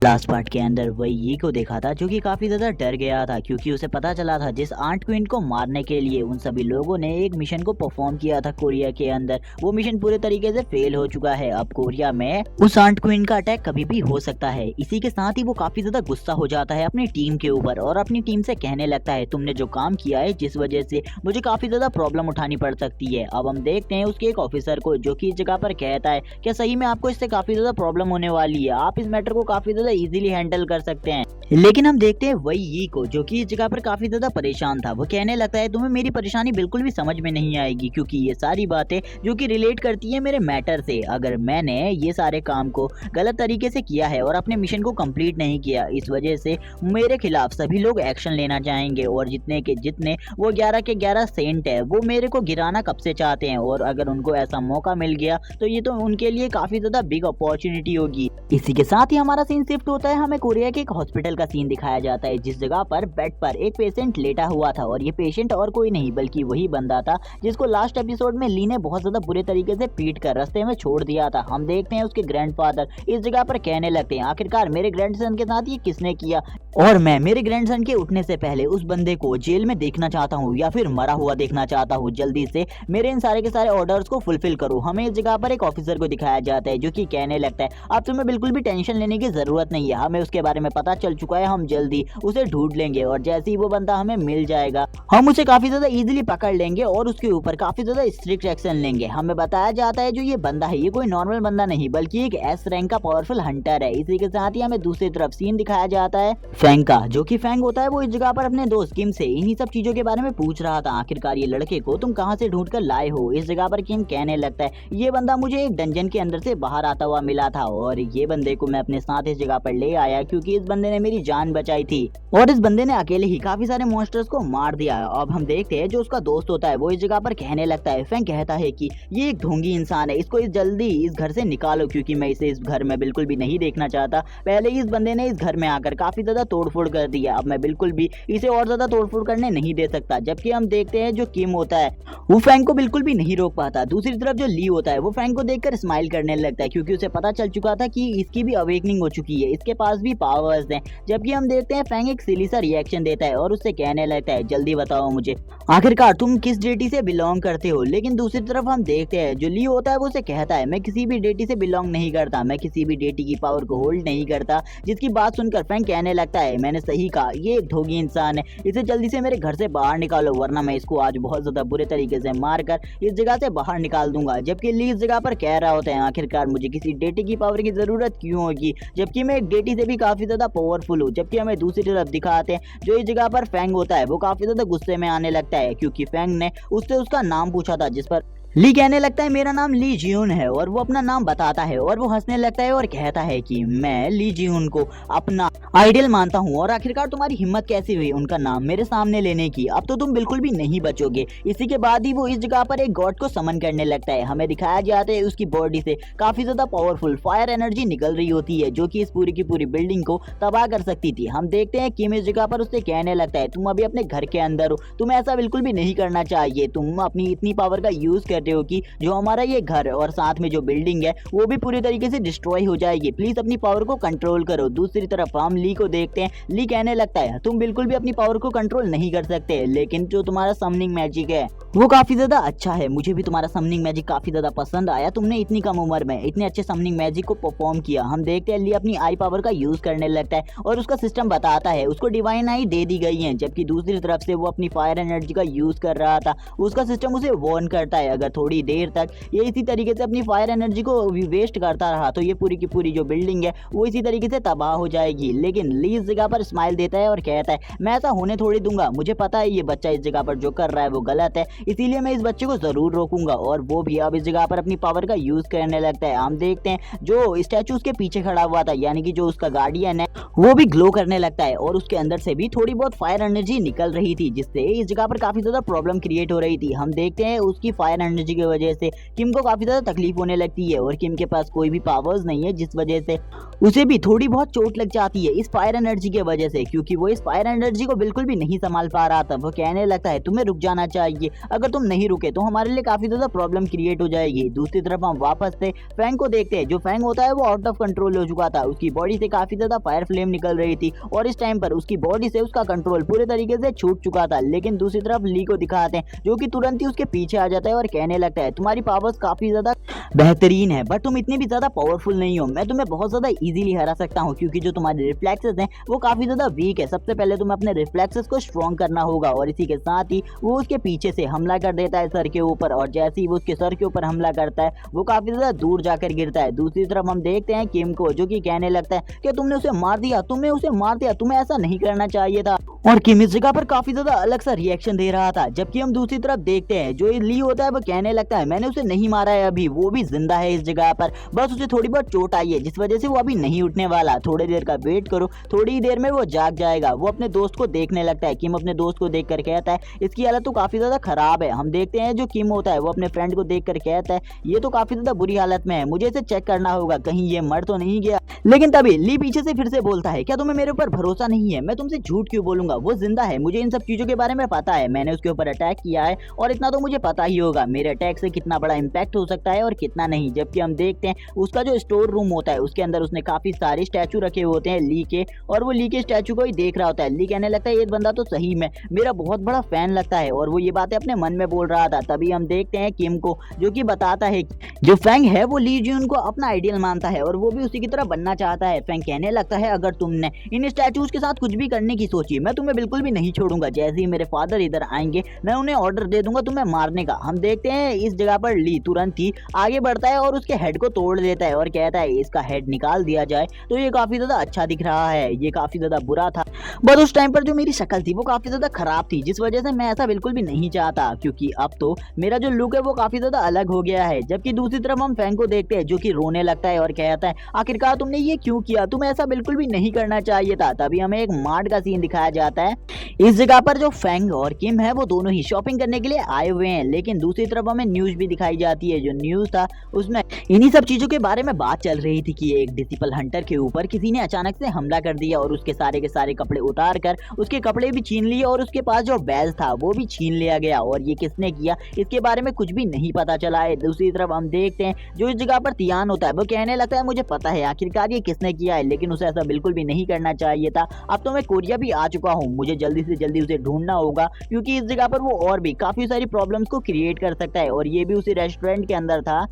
Last part के अंदर वही ये को देखा था जो कि काफी ज्यादा डर गया था क्योंकि उसे पता चला था जिस आंट क्वीन को मारने के लिए उन सभी लोगों ने एक मिशन को परफॉर्म किया था कोरिया के अंदर, वो मिशन पूरे तरीके से फेल हो चुका है। अब कोरिया में उस आंट क्वीन का अटैक कभी भी हो सकता है। इसी के साथ ही वो काफी ज्यादा गुस्सा हो जाता है अपनी टीम के ऊपर और अपनी टीम से कहने लगता है तुमने जो काम किया है जिस वजह से मुझे काफी ज्यादा प्रॉब्लम उठानी पड़ सकती है। अब हम देखते हैं उसके एक ऑफिसर को जो कि इस जगह पर कहता है क्या सही में आपको इससे काफी ज्यादा प्रॉब्लम होने वाली है, आप इस मैटर को काफी ज्यादा इजीली हैंडल कर सकते हैं। लेकिन हम देखते हैं वही यी को जो कि इस जगह पर काफी ज्यादा परेशान था। वो कहने लगता है तुम्हें मेरी परेशानी बिल्कुल भी समझ में नहीं आएगी क्योंकि ये सारी बातें जो कि रिलेट करती है मेरे मैटर से। अगर मैंने ये सारे काम को गलत तरीके से किया है और अपने मिशन को कंप्लीट नहीं किया, इस वजह से मेरे खिलाफ सभी लोग एक्शन लेना चाहेंगे और जितने के जितने वो 11 के 11 सेंट है वो मेरे को गिराना कब से चाहते हैं और अगर उनको ऐसा मौका मिल गया तो ये तो उनके लिए काफी ज्यादा बिग अपॉर्चुनिटी होगी। इसी के साथ ही हमारा सीन शिफ्ट होता है, हमें कोरिया के एक हॉस्पिटल का सीन दिखाया जाता है जिस जगह पर बेड पर एक पेशेंट लेटा हुआ था और ये पेशेंट और कोई नहीं बल्कि वही बंदा था जिसको लास्ट एपिसोड में ली ने बहुत ज्यादा बुरे तरीके से पीट कर रास्ते में छोड़ दिया था। हम देखते हैं उसके ग्रैंडफादर इस जगह पर कहने लगते हैं आखिरकार मेरे ग्रैंडसन के साथ ये किसने किया और मैं मेरे ग्रैंडसन के उठने से पहले उस बंदे को जेल में देखना चाहता हूँ या फिर मरा हुआ देखना चाहता हूँ। जल्दी से मेरे इन सारे के सारे ऑर्डर्स को फुलफिल करो। हमें इस जगह पर एक ऑफिसर को दिखाया जाता है जो कि कहने लगता है अब तुम्हें बिल्कुल भी टेंशन लेने की जरूरत नहीं है, हमें उसके बारे में पता चल चुका है, हम जल्दी उसे ढूंढ लेंगे और जैसे ही वो बंदा हमें मिल जाएगा हम उसे काफी ज्यादा इजीली पकड़ लेंगे और उसके ऊपर काफी ज्यादा स्ट्रिक्ट एक्शन लेंगे। हमें बताया जाता है जो ये बंदा है ये कोई नॉर्मल बंदा नहीं बल्कि एक एस रैंक का पावरफुल हंटर है। इसी के साथ ही हमें दूसरी तरफ सीन दिखाया जाता है फैंग का, जो कि फैंग होता है वो इस जगह पर अपने दोस्त किम से इन्हीं सब चीजों के बारे में पूछ रहा था, आखिरकार ये लड़के को तुम कहां से ढूंढ कर लाए हो। इस जगह पर किम कहने लगता है ये बंदा मुझे एक डंजन के अंदर से बाहर आता हुआ मिला था और ये बंदे को मैं अपने साथ इस जगह पर ले आया क्योंकि इस बंदे ने मेरी जान बचाई थी और इस बंदे ने अकेले ही काफी सारे मॉन्स्टर्स को मार दिया। अब हम देखते हैं जो उसका दोस्त होता है वो इस जगह पर कहने लगता है, फैंग कहता है कि ये एक ढोंगी इंसान है, इसको जल्दी इस घर से निकालो क्योंकि मैं इसे इस घर में बिल्कुल भी नहीं देखना चाहता। पहले ही इस बंदे ने इस घर में आकर काफी ज्यादा तोड़फोड़ कर दिया, अब मैं बिल्कुल भी इसे और ज्यादा तोड़फोड़ करने नहीं दे सकता। जबकि हम देखते हैं जो किम होता है वो फैंग को बिल्कुल भी नहीं रोक पाता। दूसरी तरफ जो ली होता है वो फैंग को देखकर स्माइल करने लगता है क्योंकि उसे पता चल चुका था कि इसकी भी अवेकनिंग हो चुकी है, इसके पास भी पावर्स हैं। जबकि हम देखते हैं फैंग एक सिली सा रिएक्शन देता है और उससे कहने लगता है जल्दी बताओ मुझे आखिरकार तुम किस डेटी से बिलोंग करते हो। लेकिन दूसरी तरफ हम देखते हैं जो ली होता है वो उसे कहता है मैं किसी भी डेटी से बिलोंग नहीं करता, मैं किसी भी डेटी की पावर को होल्ड नहीं करता। जिसकी बात सुनकर फैंग कहने लगता है मैंने सही कहा, ये एक ढोंगी इंसान है, इसे जल्दी से मेरे घर से बाहर निकालो वरना मैं इसको आज बहुत ज्यादा बुरे तरीके से मारकर इस जगह से बाहर निकाल दूंगा। जबकि ली इस जगह पर कह रहा होता है आखिरकार मुझे किसी डेटी की पावर की जरूरत क्यों होगी जबकि मैं एक डेटी से भी काफी ज्यादा पावरफुल हूँ। जबकि हमें दूसरी तरफ दिखाते हैं जो इस जगह पर फैंग होता है वो काफी ज्यादा गुस्से में आने लगता है क्योंकि फैंग ने उससे उसका नाम पूछा था जिस पर ली कहने लगता है मेरा नाम ली जियून है और वो अपना नाम बताता है और वो हंसने लगता है और कहता है कि मैं ली जियून को अपना आइडियल मानता हूँ और आखिरकार तुम्हारी हिम्मत कैसी हुई उनका नाम मेरे सामने लेने की, अब तो तुम बिल्कुल भी नहीं बचोगे। इसी के बाद ही वो इस जगह पर एक गॉड को समन करने लगता है। हमें दिखाया जाता है उसकी बॉडी से काफी ज्यादा पावरफुल फायर एनर्जी निकल रही होती है जो कि इस पूरी की पूरी बिल्डिंग को तबाह कर सकती थी। हम देखते हैं किम इस जगह पर उससे कहने लगता है तुम अभी अपने घर के अंदर हो, तुम्हें ऐसा बिल्कुल भी नहीं करना चाहिए, तुम अपनी इतनी पावर का यूज करते हो कि जो हमारा ये घर और साथ में जो बिल्डिंग है वो भी पूरी तरीके से डिस्ट्रॉय हो जाएगी, प्लीज अपनी पावर को कंट्रोल करो। दूसरी तरफ हम ली को देखते हैं, ली कहने लगता है तुम बिल्कुल भी अपनी पावर को कंट्रोल नहीं कर सकते, लेकिन जो तुम्हारा समनिंग मैजिक है वो काफी ज्यादा अच्छा है, मुझे भी तुम्हारा समनिंग मैजिक काफी ज्यादा पसंद आया, तुमने इतनी कम उम्र में इतने अच्छे समनिंग मैजिक को परफॉर्म किया। हम देखते हैं ली अपनी आई पावर का यूज करने लगता है और उसका सिस्टम बताता है उसको डिवाइन आई दे दी गई है। जबकि दूसरी तरफ से वो अपनी फायर एनर्जी का यूज कर रहा था, उसका सिस्टम उसे वार्न करता है अगर थोड़ी देर तक ये इसी तरीके से अपनी फायर एनर्जी को वेस्ट करता रहा तो ये पूरी की पूरी जो बिल्डिंग है वो इसी तरीके से तबाह हो जाएगी। लेकिन ली इस जगह पर स्माइल देता है और कहता है मैं ऐसा होने थोड़ी दूंगा, मुझे पता है ये बच्चा इस जगह पर जो कर रहा है वो गलत है, इसीलिए मैं इस बच्चे को जरूर रोकूंगा। और वो भी अब इस जगह पर अपनी पावर का यूज करने लगता है। हम देखते हैं जो स्टैचू उसके पीछे खड़ा हुआ था यानी कि जो उसका गार्डियन है वो भी ग्लो करने लगता है और उसके अंदर से भी थोड़ी बहुत फायर एनर्जी निकल रही थी जिससे इस जगह पर काफी ज्यादा प्रॉब्लम क्रिएट हो रही थी। हम देखते हैं उसकी फायर एनर्जी की वजह से किम को काफी ज्यादा तकलीफ होने लगती है और किम के पास कोई भी पावर्स नहीं है जिस वजह से उसे भी थोड़ी बहुत चोट लग जाती है इस फायर एनर्जी की वजह से, क्योंकि वो इस फायर एनर्जी को बिल्कुल भी नहीं संभाल पा रहा था। वो कहने लगता है तुम्हें रुक जाना चाहिए, अगर तुम नहीं रुके तो हमारे लिए काफी ज्यादा प्रॉब्लम क्रिएट हो जाएगी। दूसरी तरफ हम वापस से फैंग को देखते हैं। जो फैंग होता है वो आउट ऑफ कंट्रोल हो चुका था, उसकी बॉडी से काफी ज्यादा फायर फ्लेम निकल रही थी और इस टाइम पर उसकी बॉडी से उसका कंट्रोल पूरे तरीके से छूट चुका था। लेकिन दूसरी तरफ ली को दिखाते हैं जो कि तुरंत ही उसके पीछे आ जाता है और कहने लगता है तुम्हारी पावर्स काफी ज्यादा बेहतरीन है बट तुम इतनी भी ज्यादा पावरफुल नहीं हो, मैं तुम्हें बहुत ज्यादा इजीली हरा सकता हूँ क्योंकि जो तुम्हारे रिफ्लेक्सेस हैं वो काफी ज्यादा वीक है। सबसे पहले तुम्हें अपने रिफ्लेक्सेस को स्ट्रॉन्ग करना होगा। और इसी के साथ ही वो उसके पीछे से हमला कर देता है सर के ऊपर, और जैसे ही वो उसके सर के ऊपर हमला करता है वो काफी ज्यादा दूर जाकर गिरता है। दूसरी तरफ हम देखते हैं किम को जो कि कहने लगता है कि तुमने उसे मार दिया, तुम्हें ऐसा नहीं करना चाहिए था। और किम इस जगह पर काफी ज्यादा अलग सा रिएक्शन दे रहा था। जबकि हम दूसरी तरफ देखते हैं जो ली होता है वो कहने लगता है मैंने उसे नहीं मारा है, अभी वो भी जिंदा है इस जगह पर, बस उसे थोड़ी बहुत चोट आई है जिस वजह से वो अभी नहीं उठने वाला, थोड़ी देर का वेट करो, थोड़ी देर में वो जाग जाएगा। वो अपने दोस्त को देखने लगता है। किम अपने दोस्त को देख कर कहता है इसकी हालत तो काफी ज्यादा खराब है। हम देखते हैं जो किम होता है वो अपने फ्रेंड को देख कर कहता है ये तो काफी ज्यादा बुरी हालत में है, मुझे इसे चेक करना होगा कहीं ये मर तो नहीं गया। लेकिन तभी ली पीछे से फिर से बोलता है क्या तुम्हें मेरे ऊपर भरोसा नहीं है, मैं तुमसे झूठ क्यों बोलूंगा, वो जिंदा है, मुझे इन सब चीजों के बारे में पता है, मैंने उसके ऊपर अटैक किया है और इतना तो मुझे पता ही होगा मेरे अटैक से कितना बड़ा इंपैक्ट हो सकता है और कितना नहीं। जबकि हम देखते हैं उसका जो स्टोर रूम होता है उसके अंदर उसने काफी सारे स्टैचू रखे होते हैं ली के, और वो ली के स्टैचू को ही देख रहा होता है। ली कहने लगता है ये बंदा तो सही में मेरा बहुत बड़ा फैन लगता है, और वो ये बातें अपने मन में बोल रहा था। तभी हम देखते हैं किम को जो कि बताता है जो फैंग है वो ली जून को अपना आइडियल मानता है और वो भी उसी की तरह बनना चाहता है। फैंग कहने लगता है अगर तुमने इन स्टैचूज के साथ कुछ भी करने की सोची मैं तुम्हें बिल्कुल भी नहीं छोड़ूंगा, जैसे ही मेरे फादर इधर आएंगे मैं उन्हें ऑर्डर दे दूंगा तुम्हें मारने का। हम देखते हैं इस जगह पर ली तुरंत ही आगे बढ़ता है और उसके हेड को तोड़ देता है और कहता है इसका हेड निकाल दिया जाए तो ये काफी ज्यादा अच्छा दिख रहा है, ये काफी ज्यादा बुरा था बट उस टाइम पर जो मेरी शक्ल थी वो काफी ज्यादा खराब थी जिस वजह से मैं ऐसा बिल्कुल भी नहीं चाहता, क्योंकि अब तो मेरा जो लुक है वो काफी ज्यादा अलग हो गया है। जबकि दूसरी तरफ हम फैंग को देखते हैं जो कि रोने लगता है और कहता है आखिरकार तुमने ये क्यों किया, तुम्हें ऐसा बिल्कुल भी नहीं करना चाहिए था। तभी हमें एक मार्ट का सीन दिखाया जाता है। इस जगह पर जो फैंग और किम है वो दोनों ही शॉपिंग करने के लिए आए हुए हैं, लेकिन दूसरी तरफ हमें न्यूज भी दिखाई जाती है। जो न्यूज था उसमें इन्हीं सब चीजों के बारे में बात चल रही थी कि एक डिसिपल हंटर के ऊपर किसी ने अचानक से हमला कर दिया और उसके सारे के सारे कपड़े उतार कर उसके कपड़े भी छीन लिए और उसके पास जो बैज था वो भी छीन लिया गया, और ये किसने किया इसके बारे में कुछ भी नहीं पता चला है। दूसरी तरफ हम देखते हैं जो इस जगह पर तियान होता है वो कहने लगता है मुझे पता है आखिरकार ये किसने किया है, लेकिन उसे ऐसा बिल्कुल भी नहीं करना चाहिए था। अब तो मैं कोरिया भी आ चुका हूँ, मुझे जल्दी से जल्दी उसे ढूंढना होगा क्योंकि इस जगह पर वो और भी काफी सारी प्रॉब्लम्स को क्रिएट कर सकता है। और ये भी उसी रेस्टोरेंट के अंदर था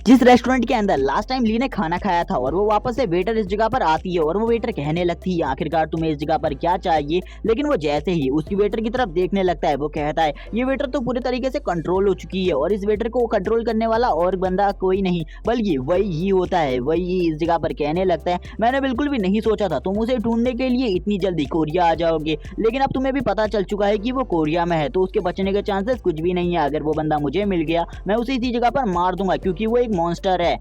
जिस रेस्टोरेंट के अंदर लास्ट टाइम ली ने खाना खाया था, और वो वापस से वेटर इस जगह पर आती है और वो वेटर कहने लगती है आखिरकार तुम्हें इस जगह पर क्या चाहिए। लेकिन वो जैसे ही उसकी वेटर की तरफ देखने लगता है वो कहता है ये वेटर तो पूरे तरीके से कंट्रोल हो चुकी है और इस वेटर को कंट्रोल करने वाला और बंदा कोई नहीं बल्कि वही ही होता है। वही इस जगह पर कहने लगता है मैंने बिल्कुल भी नहीं सोचा था तुम उसे ढूंढने के लिए इतनी जल्दी कोरिया आ जाओगे, लेकिन अब तुम्हें भी पता चल चुका है कि वो कोरिया में है तो उसके बचने के चांसेस कुछ भी नहीं है। अगर वो बंदा मुझे मिल गया मैं उसे इसी जगह पर मार दूंगा क्योंकि वो एक मॉन्स्टर है।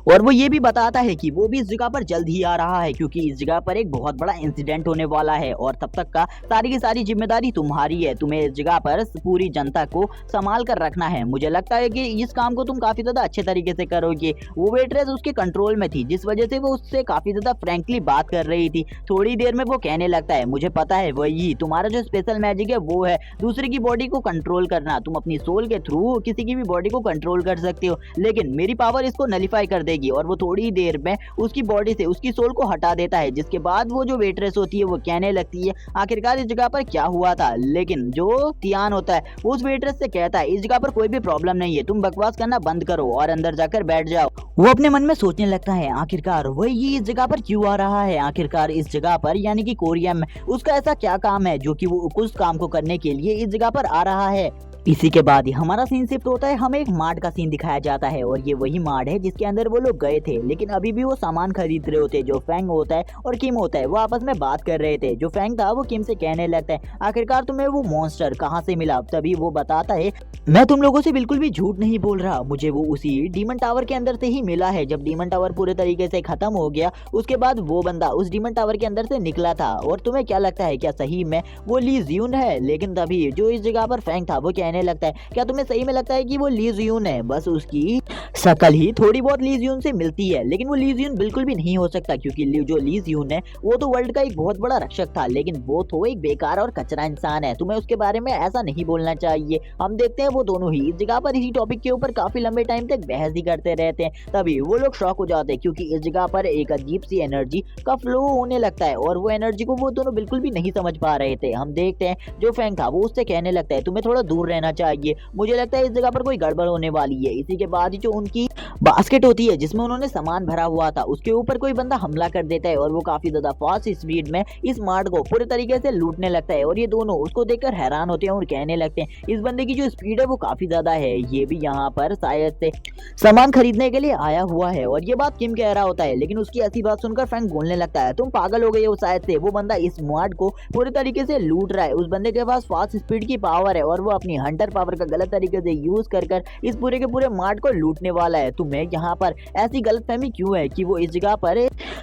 और वो ये भी बताता है कि वो भी इस जगह पर जल्द ही आ रहा है क्योंकि इस जगह पर एक बहुत बड़ा इंसिडेंट होने वाला है और तब तक का सारी की सारी जिम्मेदारी तुम्हारी है, तुम्हें इस जगह पर पूरी जनता को संभाल कर रखना है। मुझे लगता है कि इस काम को तुम काफी ज्यादा अच्छे तरीके से करोगे। वो वेट्रेस उसके कंट्रोल में थी जिस वजह से वो उससे काफी ज्यादा फ्रैंकली बात कर रही थी। थोड़ी देर में वो कहने लगता है मुझे पता है वही तुम्हारा जो स्पेशल मैजिक है वो है दूसरे की बॉडी को कंट्रोल करना, तुम अपनी सोल के थ्रू किसी की भी बॉडी को कंट्रोल कर सकते हो, लेकिन मेरी पावर इसको नलीफाई कर देगी। और वो थोड़ी देर में उसकी बॉडी से उसकी सोल को हटा देता है, जिसके बाद वो जो वेट्रेस होती है वो कहने लगती है आखिरकार इस जगह पर क्या हुआ था। लेकिन जो तियान होता है वो उस वेट्रेस से कहता है इस जगह पर कोई भी प्रॉब्लम नहीं है, तुम बकवास करना बंद करो और अंदर जाकर बैठ जाओ। वो अपने मन में सोचने लगता है आखिरकार वही इस जगह पर क्यों आ रहा है, आखिरकार इस जगह पर यानी कि कोरिया में उसका ऐसा क्या काम है जो कि वो उस काम को करने के लिए इस जगह पर आ रहा है। इसी के बाद ही हमारा सीन शिफ्ट होता है, हमें एक मार्ट का सीन दिखाया जाता है और ये वही मार्ट है जिसके अंदर वो लोग गए थे, लेकिन अभी भी वो सामान खरीद रहे होते। जो फैंग होता है और किम होता है वो आपस में बात कर रहे थे। जो फैंग था वो किम से कहने लगता है आखिरकार तुम्हें वो मॉन्स्टर कहाँ से मिला। तभी वो बताता है मैं तुम लोगों से बिल्कुल भी झूठ नहीं बोल रहा, मुझे वो उसी डीमन टावर के अंदर से ही मिला है। जब डीमन टावर पूरे तरीके से खत्म हो गया उसके बाद वो बंदा उस डीमन टावर के अंदर से निकला था। और तुम्हें क्या लगता है क्या सही में वो ली ज्यून है। लेकिन तभी जो इस जगह पर फैंग था वो कहने कहने लगता है, क्या तुम्हें सही में लगता है कि वो ली जियून है? बस उसकी शकल ही थोड़ी बहुत ली जियून से मिलती है, लेकिन वो ली जियून बिल्कुल भी नहीं हो सकता, क्योंकि जो ली जियून है वो तो वर्ल्ड का एक बहुत बड़ा रक्षक था, लेकिन वो तो एक बेकार और कचरा इंसान है। तुम्हें उसके बारे में ऐसा नहीं बोलना चाहिए। हम देखते हैं वो दोनों ही इस जगह पर इसी टॉपिक के ऊपर काफी लंबे टाइम तक बहस ही करते रहते हैं। तभी वो लोग शॉक हो जाते हैं, क्योंकि इस जगह पर एक अजीब सी एनर्जी का फ्लो होने लगता है और वो एनर्जी को वो दोनों बिल्कुल भी नहीं समझ पा रहे थे। हम देखते हैं जो फैंग था वो उससे कहने लगता है, तुम्हें थोड़ा दूर रहना चाहिए, मुझे लगता है इस जगह पर कोई गड़बड़ होने वाली है। इसी के बाद जो उनकी बास्केट होती है जिसमें उन्होंने सामान भरा हुआ था, उसके ऊपर कोई बंदा हमला कर देता है और वो काफी ज्यादा फास्ट स्पीड में इस मार्ट को पूरे तरीके से लूटने लगता है। और ये दोनों उसको देखकर हैरान होते हैं और कहने लगते हैं, इस बंदे की जो स्पीड है वो काफी ज्यादा है, ये भी यहाँ पर शायद से सामान खरीदने के लिए आया हुआ है। और ये बात किम कह रहा होता है, लेकिन उसकी ऐसी बात सुनकर फ्रैंक बोलने लगता है, तुम पागल हो गए हो शायद से, वो बंदा इस मार्ट को पूरे तरीके से लूट रहा है, उस बंदे के पास फास्ट स्पीड की पावर है और वो अपनी हंटर पावर का गलत तरीके से यूज कर इस पूरे के पूरे मार्ट को लूटने वाला है। तुम्हें यहाँ पर ऐसी गलतफहमी क्यों है कि वो इस जगह पर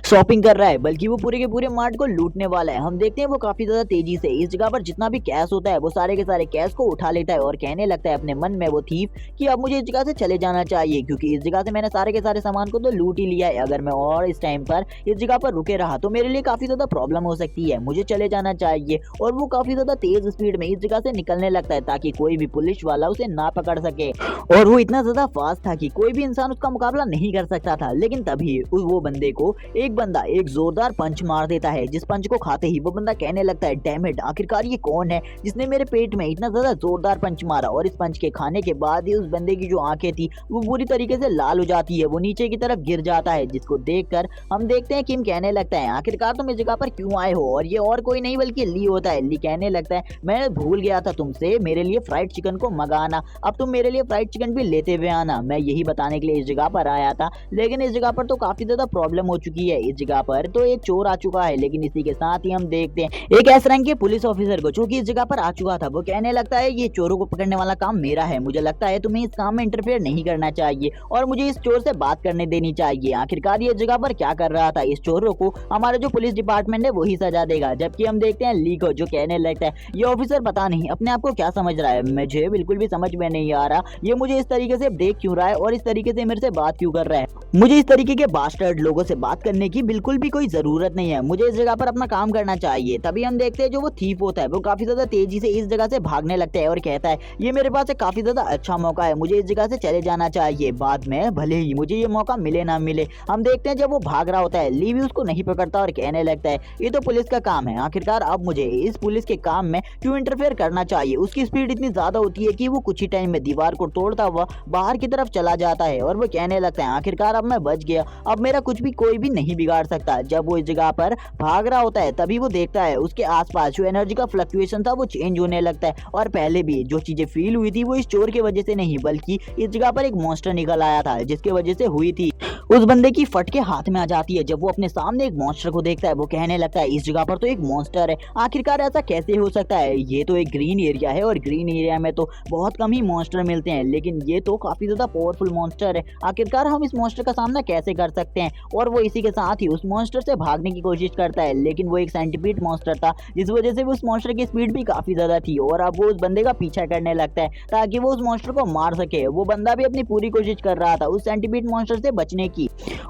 शॉपिंग कर रहा है, बल्कि वो पूरे के पूरे मार्ट को लूटने वाला है। हम देखते हैं वो काफी ज्यादा तेजी से इस जगह पर जितना भी कैश होता है वो सारे के सारे कैश को उठा लेता है और कहने लगता है अपने मन में वो थीफ कि अब मुझे इस जगह से चले जाना चाहिए, क्योंकि इस जगह से मैंने सारे के सारे सामान को तो लूट ही लिया है। अगर मैं और इस टाइम पर इस जगह पर रुके रहा तो मेरे लिए काफी ज्यादा प्रॉब्लम हो सकती है, मुझे चले जाना चाहिए। और वो काफी ज्यादा तेज स्पीड में इस जगह से निकलने लगता है ताकि कोई भी पुलिस वाला उसे ना पकड़ सके। और वो इतना ज्यादा फास्ट था कि कोई भी इंसान उसका मुकाबला नहीं कर सकता था। लेकिन तभी वो बंदे को एक बंदा एक जोरदार पंच मार देता है, जिस पंच को खाते ही वो बंदा कहने लगता है, डैम इट, आखिरकार ये कौन है जिसने मेरे पेट में इतना ज्यादा जोरदार पंच मारा। और इस पंच के खाने के बाद ही उस बंदे की जो आंखें थी वो पूरी तरीके से लाल हो जाती है, वो नीचे की तरफ गिर जाता है, जिसको देखकर हम देखते हैं किम कहने लगता है, आखिरकार तुम इस जगह पर क्यों आए हो? और ये और कोई नहीं बल्कि ली होता है। ली कहने लगता है, मैं भूल गया था तुमसे मेरे लिए फ्राइड चिकन को मंगाना, अब तुम मेरे लिए फ्राइड चिकन भी लेते हुए आना। मैं यही बताने के लिए इस जगह पर आया था, लेकिन इस जगह पर तो काफी ज्यादा प्रॉब्लम हो चुकी है। इस जगह पर तो एक चोर आ चुका है, लेकिन इसी के साथ ही हम देखते हैं एक एस रैंक के पुलिस ऑफिसर को जो कि इस जगह पर आ चुका था। वो कहने लगता है, ये चोरों को पकड़ने वाला काम मेरा है, मुझे लगता है तुम्हें इस काम में इंटरफेयर नहीं करना चाहिए और मुझे इस चोर से बात करने देनी चाहिए। आखिरकार ये जगह पर क्या कर रहा था? इस चोरों को हमारा जो पुलिस डिपार्टमेंट है वही सजा देगा। जबकि हम देखते हैं ली को जो कहने लगता है, ये ऑफिसर पता नहीं अपने आप को क्या समझ रहा है, मुझे बिल्कुल भी समझ में नहीं आ रहा ये मुझे इस तरीके से देख क्यों रहा है और इस तरीके से मेरे से बात क्यों कर रहा है। मुझे इस तरीके के बास्टर्ड लोगों से बात करने की बिल्कुल भी कोई जरूरत नहीं है, मुझे इस जगह पर अपना काम करना चाहिए। तभी हम देखते हैं जो वो थीफ होता है वो काफी ज्यादा तेजी से इस जगह से भागने लगता है और कहता है, ये मेरे पास एक काफी ज्यादा अच्छा मौका है, मुझे इस जगह से चले जाना चाहिए, बाद में भले ही मुझे ये मौका मिले ना मिले। हम देखते हैं जब वो भाग रहा होता है ली भी उसको नहीं पकड़ता और कहने लगता है, ये तो पुलिस का काम है, आखिरकार अब मुझे इस पुलिस के काम में क्यों इंटरफेयर करना चाहिए। उसकी स्पीड इतनी ज्यादा होती है कि वो कुछ ही टाइम में दीवार को तोड़ता हुआ बाहर की तरफ चला जाता है और वो कहने लगता है, आखिरकार अब मैं बच गया, अब मेरा कुछ भी कोई भी नहीं बिगाड़ सकता। जब वो इस जगह पर भाग रहा होता है तभी वो देखता है उसके आसपास जो एनर्जी का फ्लक्चुएशन था वो चेंज होने लगता है और पहले भी जो चीजें फील हुई थी वो इस चोर की वजह से नहीं बल्कि इस जगह पर एक मॉन्स्टर निकल आया था जिसकी वजह से हुई थी। उस बंदे की फट के हाथ में आ जाती है जब वो अपने सामने एक मॉन्स्टर को देखता है। वो कहने लगता है, इस जगह पर तो एक मॉन्स्टर है, आखिरकार ऐसा कैसे हो सकता है? ये तो एक ग्रीन एरिया है और ग्रीन एरिया में तो बहुत कम ही मॉन्स्टर मिलते हैं, लेकिन ये तो काफी ज्यादा पावरफुल मॉन्स्टर है, आखिरकार हम इस मॉन्स्टर का सामना कैसे कर सकते हैं? और वो इसी के साथ ही उस मॉन्स्टर से भागने की कोशिश करता है, लेकिन वो एक सेंटीपीड मॉन्स्टर था जिस वजह से उस मॉन्स्टर की स्पीड भी काफी ज्यादा थी और अब वो उस बंदे का पीछा करने लगता है ताकि वो उस मॉन्स्टर को मार सके। वो बंदा भी अपनी पूरी कोशिश कर रहा था उस सेंटीपीड मॉन्स्टर से बचने की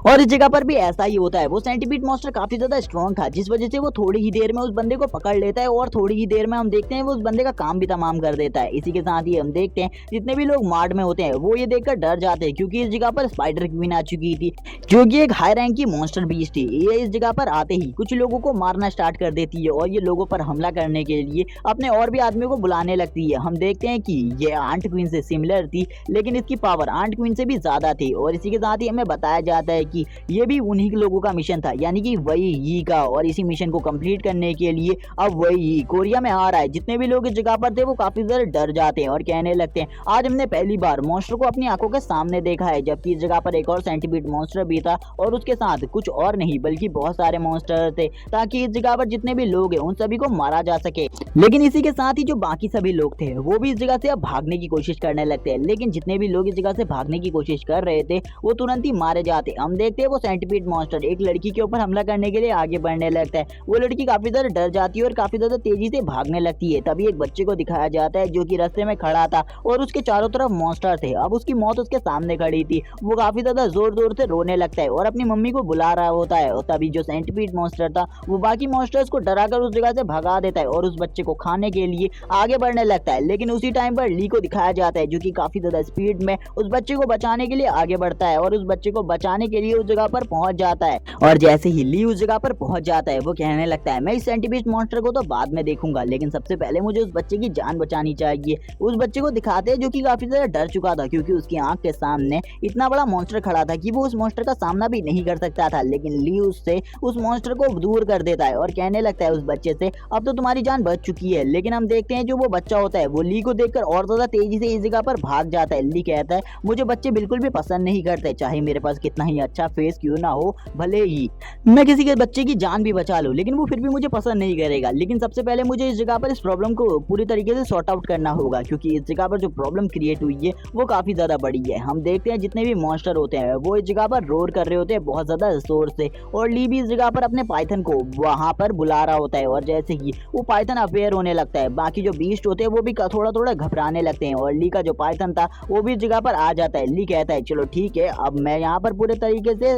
और इस जगह पर भी ऐसा ही होता है। वो सेंटीपीड मॉन्स्टर काफी ज्यादा स्ट्रॉन्ग था जिस वजह से वो थोड़ी ही देर में उस बंदे को पकड़ लेता है और थोड़ी ही देर में हम देखते हैं वो उस बंदे का काम भी तमाम कर देता है। इसी के साथ ही हम देखते हैं जितने भी लोग मार्ट में होते हैं वो ये देखकर डर जाते हैं क्योंकि इस जगह पर स्पाइडर क्वीन आ चुकी थी जो कि एक हाई रैंक की मॉन्स्टर बीस्ट थी। ये इस जगह पर आते ही कुछ लोगों को मारना स्टार्ट कर देती है और ये लोगों पर हमला करने के लिए अपने और भी आदमियों को बुलाने लगती है। हम देखते हैं कि ये आंट क्वीन से सिमिलर थी लेकिन इसकी पावर आंट क्वीन से भी ज्यादा थी और इसी के साथ ही हमें बताया जाता है कि ये भी उन्हीं लोगों का मिशन था, यानी कि वही ही का, और इसी मिशन को कंप्लीट करने के लिए अब वही कोरिया में आ रहा है। जितने भी लोग इस जगह पर थे वो काफी ज्यादा डर जाते हैं और कहने लगते हैं, आज हमने पहली बार मॉन्स्टर को अपनी आंखों के सामने देखा है। जबकि इस जगह पर एक और सेंटीपीड मॉन्स्टर भी था और उसके साथ कुछ और नहीं बल्कि बहुत सारे मॉन्स्टर थे ताकि इस जगह पर जितने भी लोग हैं उन सभी को मारा जा सके। लेकिन इसी के साथ ही जो बाकी सभी लोग थे वो भी इस जगह से अब भागने की कोशिश करने लगते हैं, लेकिन जितने भी लोग इस जगह से भागने की कोशिश कर रहे थे वो तुरंत ही मारे जाते हम देखते हैं वो सेंटीपीड मॉन्स्टर एक लड़की के ऊपर हमला करने के लिए आगे बढ़ने लगता है। वो लड़की काफी ज्यादा डर जाती है और काफी ज्यादा तेजी से भागने लगती है। तभी एक बच्चे को दिखाया जाता है जो कि रास्ते में खड़ा था और उसके चारों तरफ मॉन्स्टर थे। अब उसकी मौत उसके सामने खड़ी थी। वो काफी ज्यादा जोर जोर से रोने लगता है और अपनी मम्मी को बुला रहा होता है। और तभी जो सेंटीपीड मॉन्स्टर था वो बाकी मॉन्स्टर्स को डराकर उस जगह से भगा देता है और उस बच्चे को खाने के लिए आगे बढ़ने लगता है। लेकिन उसी टाइम पर ली को दिखाया जाता है जो कि काफी ज्यादा स्पीड में उस बच्चे को बचाने के लिए आगे बढ़ता है और उस बच्चे को बचाने के लिए उस जगह पर पहुंच जाता है। और जैसे ही ली उस जगह पर पहुंच जाता है वो कहने लगता है मैं इस सेंटीपीड मॉन्स्टर को तो बाद में देखूंगा, लेकिन सबसे पहले मुझे उस बच्चे की जान बचानी चाहिए। उस बच्चे को दिखाते हैं जो कि काफी ज्यादा डर चुका था क्योंकि उसकी आंख के सामने इतना बड़ा मॉन्स्टर खड़ा था कि वो उस मॉन्स्टर का सामना भी नहीं कर सकता था। लेकिन ली उससे उस मॉन्स्टर को दूर कर देता है और कहने लगता है उस बच्चे से अब तो तुम्हारी जान बच चुकी है। लेकिन हम देखते हैं जो वो बच्चा होता है वो ली को देखकर और ज्यादा तेजी से इस जगह पर भाग जाता है। ली कहता है मुझे बच्चे बिल्कुल भी पसंद नहीं करते, चाहे मेरे पास कितना ही अच्छा फेस क्यों ना हो, भले ही मैं किसी के बच्चे की जान भी बचा लूं, लेकिन वो फिर भी मुझे पसंद नहीं करेगा। लेकिन सबसे पहले मुझे इस जगह पर इस प्रॉब्लम को पूरी तरीके से सॉर्ट आउट करना होगा क्योंकि इस जगह पर जो प्रॉब्लम क्रिएट हुई है वो काफी ज्यादा बड़ी है। हम देखते हैं जितने भी मॉन्स्टर होते हैं वो इस जगह पर रोर कर रहे होते हैं बहुत ज्यादा जोर से और ली भी इस जगह पर अपने पाइथन को वहां पर बुला रहा होता है। और जैसे ही वो पाइथन अपेयर होने लगता है बाकी जो बीस्ट होते हैं वो भी थोड़ा थोड़ा घबराने लगते हैं और ली का जो पाइथन था वो भी इस जगह पर आ जाता है। ली कहता है चलो ठीक है, अब मैं यहाँ पर पूरे तरीके से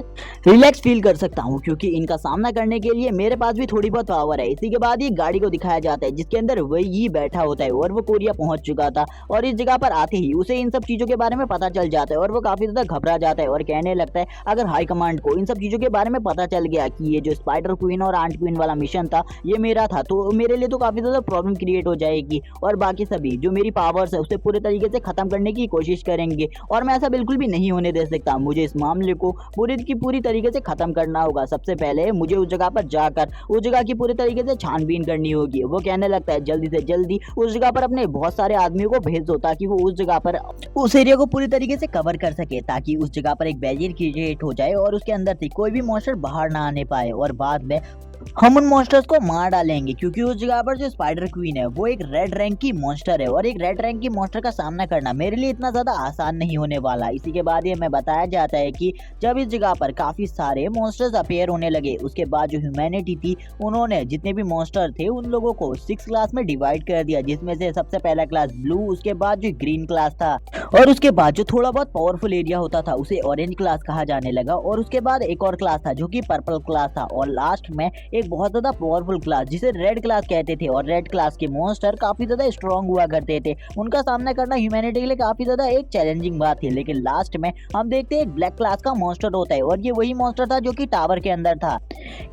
रिलैक्स फील कर सकता हूँ क्योंकि इनका सामना करने के लिए मेरे पास भी थोड़ी बहुत पावर है। इसी के बाद ये गाड़ी को दिखाया जाता है जिसके अंदर वही बैठा होता है और वो कोरिया पहुंच चुका था और इस जगह पर आते ही उसे इन सब चीजों के बारे में पता चल जाता है और वो काफी ज्यादा घबरा जाता है और कहने लगता है अगर हाई कमांड को इन सब चीजों के बारे में पता चल गया कि ये जो स्पाइडर क्वीन और आंट क्वीन वाला मिशन था ये मेरा था तो मेरे लिए तो काफी ज्यादा प्रॉब्लम क्रिएट हो जाएगी और बाकी सभी जो मेरी पावर्स है उसे पूरे तरीके से खत्म करने की कोशिश करेंगे और मैं ऐसा बिल्कुल भी नहीं होने दे सकता। मुझे इस मामले को पूरी की पूरी तरीके से खत्म करना होगा। सबसे पहले मुझे उस जगह पर जाकर उस जगह की पूरी तरीके से छानबीन करनी होगी। वो कहने लगता है जल्दी से जल्दी उस जगह पर अपने बहुत सारे आदमियों को भेज दो ताकि वो उस जगह पर उस एरिया को पूरी तरीके से कवर कर सके ताकि उस जगह पर एक बैरियर क्रिएट हो जाए और उसके अंदर से कोई भी मॉन्स्टर बाहर ना आने पाए और बाद में हम उन मॉन्स्टर्स को मार डालेंगे क्योंकि उस जगह पर जो स्पाइडर क्वीन है वो एक रेड रैंक की मॉन्स्टर है और एक रेड रैंक की मॉन्स्टर का सामना करना मेरे लिए इतना ज्यादा आसान नहीं होने वाला। इसी के बाद ये मैं बताया जाता है कि जब इस जगह पर काफी सारे मॉन्स्टर्स अपेयर होने लगे उसके बाद जो ह्यूमैनिटी थी उन्होंने जितने भी मॉन्स्टर थे उन लोगों को 6 क्लास में डिवाइड कर दिया जिसमें से सबसे पहला क्लास ब्लू, उसके बाद जो ग्रीन क्लास था और उसके बाद जो थोड़ा बहुत पावरफुल एरिया होता था उसे ऑरेंज क्लास कहा जाने लगा और उसके बाद एक और क्लास था जो कि पर्पल क्लास था और लास्ट में एक बहुत ज्यादा पावरफुल क्लास जिसे रेड क्लास कहते थे। और रेड क्लास के मॉन्स्टर काफी ज्यादा स्ट्रॉन्ग हुआ करते थे, उनका सामना करना ह्यूमैनिटी के लिए काफी ज्यादा एक चैलेंजिंग बात थी। लेकिन लास्ट में हम देखते हैं एक ब्लैक क्लास का मॉन्स्टर होता है और ये वही मॉन्स्टर था जो कि टावर के अंदर था।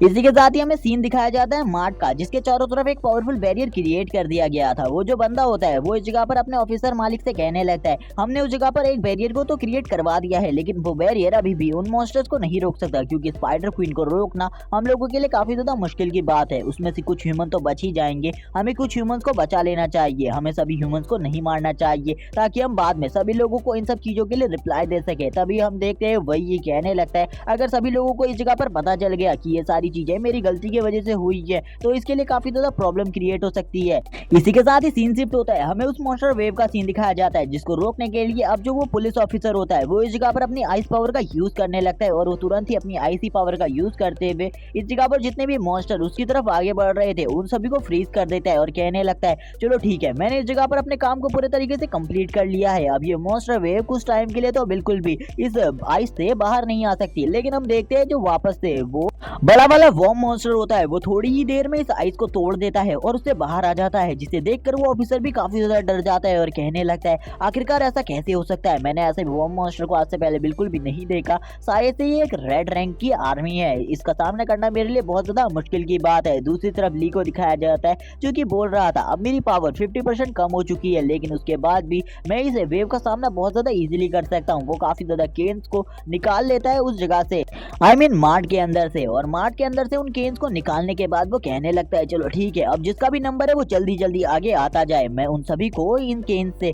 इसी के साथ ही हमें सीन दिखाया जाता है मार्ट का जिसके चारों तरफ एक पावरफुल बैरियर क्रिएट कर दिया गया था। वो जो बंदा होता है वो इस जगह पर अपने ऑफिसर मालिक से कहने लगता है हमने उस जगह पर एक बैरियर को तो क्रिएट करवा दिया है लेकिन वो बैरियर अभी भी उन मॉन्स्टर्स को नहीं रोक सकता क्योंकि स्पाइडर क्वीन को रोकना हम लोगों के लिए काफी ज्यादा मुश्किल की बात है। उसमें से कुछ ह्यूमन तो बच ही जाएंगे, हमें कुछ ह्यूमंस को बचा लेना चाहिए, हमें सभी ह्यूमंस को नहीं मारना चाहिए ताकि हम बाद में सभी लोगों को इन सब चीजों के लिए रिप्लाई दे सके। तभी हम देखते हैं वही ये कहने लगता है अगर सभी लोगों को इस जगह पर पता चल गया कि ये सारी चीजें मेरी गलती की वजह से हुई है तो इसके लिए काफी ज्यादा प्रॉब्लम क्रिएट हो सकती है। इसी के साथ ही सीन शिफ्ट होता है, हमें उस मॉन्स्टर वेव का सीन दिखाया जाता है जिसको रोकने के लिए अब जो वो पुलिस ऑफिसर होता है वो इस जगह पर अपनी आइस पावर का यूज करने लगता है और वो तुरंत ही अपनी आइसी पावर का यूज करते हुए इस जगह पर जितने भी मॉन्स्टर उसकी तरफ आगे बढ़ रहे थे उन सभी को फ्रीज कर देता है और कहने लगता है चलो ठीक है, मैंने इस जगह पर अपने काम को पूरे तरीके से कंप्लीट कर लिया है। अब ये मॉन्स्टर वेव कुछ टाइम के लिए तो बिल्कुल भी इस आइस से बाहर नहीं आ सकती। लेकिन हम देखते हैं जो वापस से वो बड़ा वाला वॉर्म मॉन्स्टर होता है वो थोड़ी ही देर में इस आइस को तोड़ देता है और उससे बाहर आ जाता है जिसे देखकर वो ऑफिसर भी काफी ज्यादा डर जाता है और कहने लगता है आखिरकार ऐसा कैसे हो सकता है, मैंने ऐसे वॉर्म मॉन्स्टर को आज से पहले बिल्कुल भी नहीं देखा, शायद से ये एक रेड रैंक की आर्मी है, इसका सामना करना मेरे लिए बहुत ज्यादा मुश्किल की बात है। दूसरी तरफ ली को दिखाया जाता है जो कि बोल रहा था अब मेरी पावर 50% कम हो चुकी है लेकिन उसके बाद भी मैं इस वेव का सामना बहुत ज्यादा इजीली कर सकता हूँ। वो काफी ज्यादा केन्स को निकाल लेता है उस जगह से, आई मीन मार्ट के अंदर से, और मार्ट के अंदर से उन केन्स को निकालने के बाद वो कहने लगता है चलो ठीक है, अब जिसका भी नंबर है वो जल्दी जल्दी आगे आता जाए, मैं उन सभी को इन केन्स से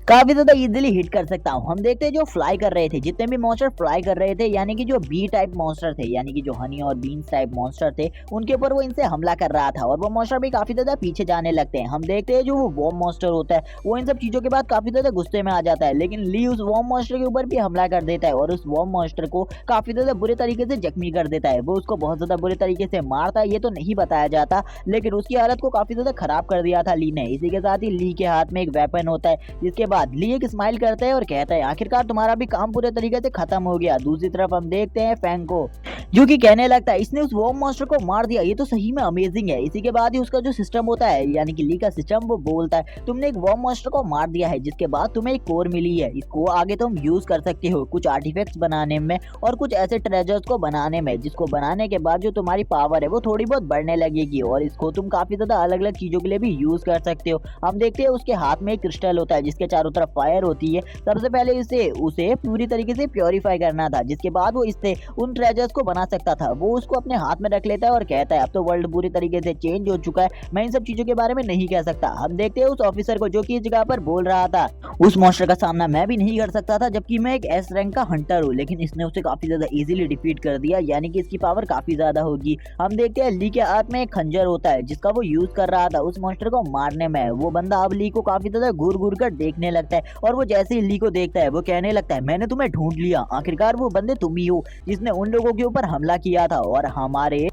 काफी ज्यादा इजीली हिट कर सकता हूँ। हम देखते हैं जो फ्लाई कर रहे थे, जितने भी मॉन्स्टर फ्लाई कर रहे थे, यानी कि जो बी टाइप मॉन्स्टर थे, यानी कि जो हनी और बीन्स टाइप मॉन्स्टर थे, उनके ऊपर वो इनसे हमला कर रहा था और वो मॉन्स्टर भी काफी ज्यादा पीछे जाने लगते हैं। हम देखते हैं जो वो वॉर्म मॉन्स्टर होता है वो इन सब चीजों के बाद काफी ज्यादा गुस्से में आ जाता है, लेकिन ली उस वॉर्म मॉन्स्टर के ऊपर भी हमला कर देता है और उस वॉर्म मॉन्स्टर को काफी ज्यादा बुरे तरीके से जख्मी कर देता है। वो उसको बहुत ज्यादा बुरे तरीके से मारता है, ये तो नहीं बताया जाता, लेकिन उसकी हालत को काफी ज्यादा खराब कर दिया था ली ने। इसी के साथ ही ली के हाथ में एक वेपन होता है, जिसके बाद ली एक स्माइल करता है और कहता है आखिरकार तुम्हारा भी काम पूरे तरीके से खत्म हो गया। दूसरी तरफ हम देखते हैं फैंग को, जो कि कहने लगता है इसने उस वॉर्म मॉन्स्टर को मार दिया, ये तो सही में अमेजिंग है। इसी के बाद ही उसका जो सिस्टम होता है, यानी कि ली का सिस्टम, वो बोलता है तुमने एक वॉर्म मॉन्स्टर को मार दिया है, जिसके बाद तुम्हें एक कोर मिली है। इसको आगे तुम यूज कर सकते हो कुछ आर्टिफैक्ट्स बनाने में और कुछ ऐसे ट्रेजर्स को बनाने में, जिसको बनाने के बाद जो तुम्हारी पावर है वो थोड़ी बहुत बढ़ने लगेगी और इसको तुम काफी ज्यादा अलग अलग चीजों के लिए भी यूज कर सकते हो। हम देखते हैं उसके हाथ में एक क्रिस्टल होता है, जिसके चारों तरफ फायर होती है। सबसे पहले इसे उसे पूरी तरीके से प्योरीफाई करना था, जिसके बाद वो इससे उन ट्रेजर्स को बना सकता था। वो उसको अपने हाथ में रख लेता है और कहता है अब तो वर्ल्ड पूरी तरीके से चेंज हो चुका है, मैं इन सब चीजों के बारे में नहीं कह सकता। हम देखते हैं उस ऑफिसर को, जो कि इस जगह पर बोल रहा था उस मॉन्स्टर का सामना मैं भी नहीं कर सकता था, जबकि मैं एक एस रैंक का हंटर हूँ, लेकिन इसने उसे काफी ज्यादा इजीली डिफीट कर दिया, यानी कि इसकी पावर काफी ज्यादा होगी। हम देखते हैं ली के हाथ में एक खंजर होता है, जिसका वो यूज कर रहा था उस मॉन्स्टर को मारने में। वो बंदा अब ली को काफी ज्यादा घूर घूर कर देखने लगता है और वो जैसे ही ली को देखता है वो कहने लगता है मैंने तुम्हें ढूंढ लिया, आखिरकार वो बंदे तुम ही हो जिसने उन लोगों के ऊपर हमला किया था और हमारे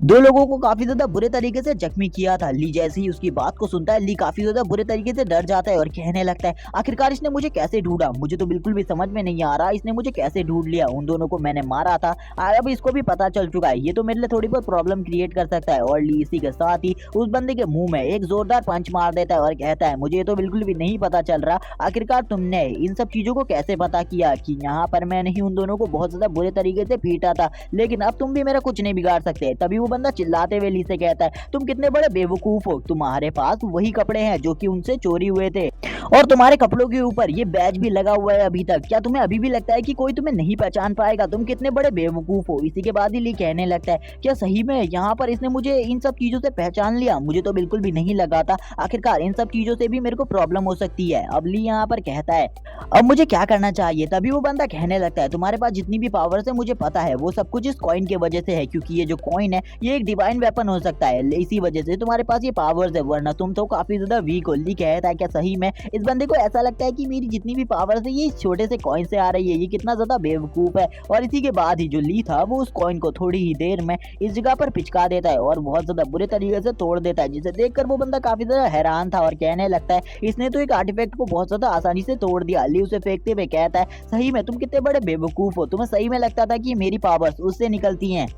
दो लोगों को काफी ज्यादा बुरे तरीके से जख्मी किया था। ली जैसे ही उसकी बात को सुनता है, ली काफी ज्यादा बुरे तरीके से डर जाता है और कहने लगता है आखिरकार इसने मुझे कैसे ढूंढा, मुझे तो बिल्कुल भी समझ में नहीं आ रहा इसने मुझे कैसे ढूंढ लिया। उन दोनों को मैंने मारा था और अब इसको भी पता चल चुका है, ये तो मेरे लिए थोड़ी बहुत प्रॉब्लम क्रिएट कर सकता है। और ली इसी के साथ ही उस बंदे के मुंह में एक जोरदार पंच मार देता है और कहता है मुझे तो बिल्कुल भी नहीं पता चल रहा आखिरकार तुमने इन सब चीजों को कैसे पता किया कि यहाँ पर मैंने ही उन दोनों को बहुत ज्यादा बुरे तरीके से पीटा था, लेकिन अब तुम भी मेरा कुछ नहीं बिगाड़ सकते। तभी वो बंदा चिल्लाते हुए ली से कहता है तुम कितने बड़े बेवकूफ हो, तुम्हारे पास वही कपड़े हैं जो कि उनसे चोरी हुए थे और तुम्हारे कपड़ों के ऊपर ये बैज भी लगा हुआ है अभी तक, क्या तुम्हें अभी भी लगता है कि कोई तुम्हें नहीं पहचान पाएगा, तुम कितने बड़े बेवकूफ हो। इसी के बाद ही ली कहने लगता है क्या सही में यहाँ पर इसने मुझे इन सब चीजों से पहचान लिया, मुझे तो बिल्कुल भी नहीं लगा था, आखिरकार इन सब चीजों से भी मेरे को प्रॉब्लम हो सकती है। अब ली यहाँ पर कहता है अब मुझे क्या करना चाहिए। तभी वो बंदा कहने लगता है तुम्हारे पास जितनी भी पावर्स है मुझे पता है, वो सब कुछ इस कॉइन की वजह से है, क्योंकि ये जो कॉइन है ये एक डिवाइन वेपन हो सकता है, इसी वजह से तुम्हारे पास ये पावर्स है, वरना तुम तो काफी ज्यादा वीक हो। ली कहता है क्या सही में। इस बंदे को ऐसा लगता है कि मेरी जितनी भी पावर्स है ये इस छोटे से कॉइन से आ रही है, ये कितना ज्यादा बेवकूफ है। और इसी के बाद ही जो ली था वो उस कॉइन को थोड़ी ही देर में इस जगह पर पिचका देता है और बहुत ज्यादा बुरे तरीके से तोड़ देता है, जिसे देखकर वो बंदा काफी ज्यादा हैरान था और कहने लगता है इसने तो एक आर्टिफैक्ट को बहुत ज्यादा आसानी से तोड़ दिया। ली उसे फेंकते हुए कहता है सही में तुम कितने बड़े बेवकूफ हो, तुम्हें सही में लगता था कि मेरी पावर्स उससे निकलती हैं।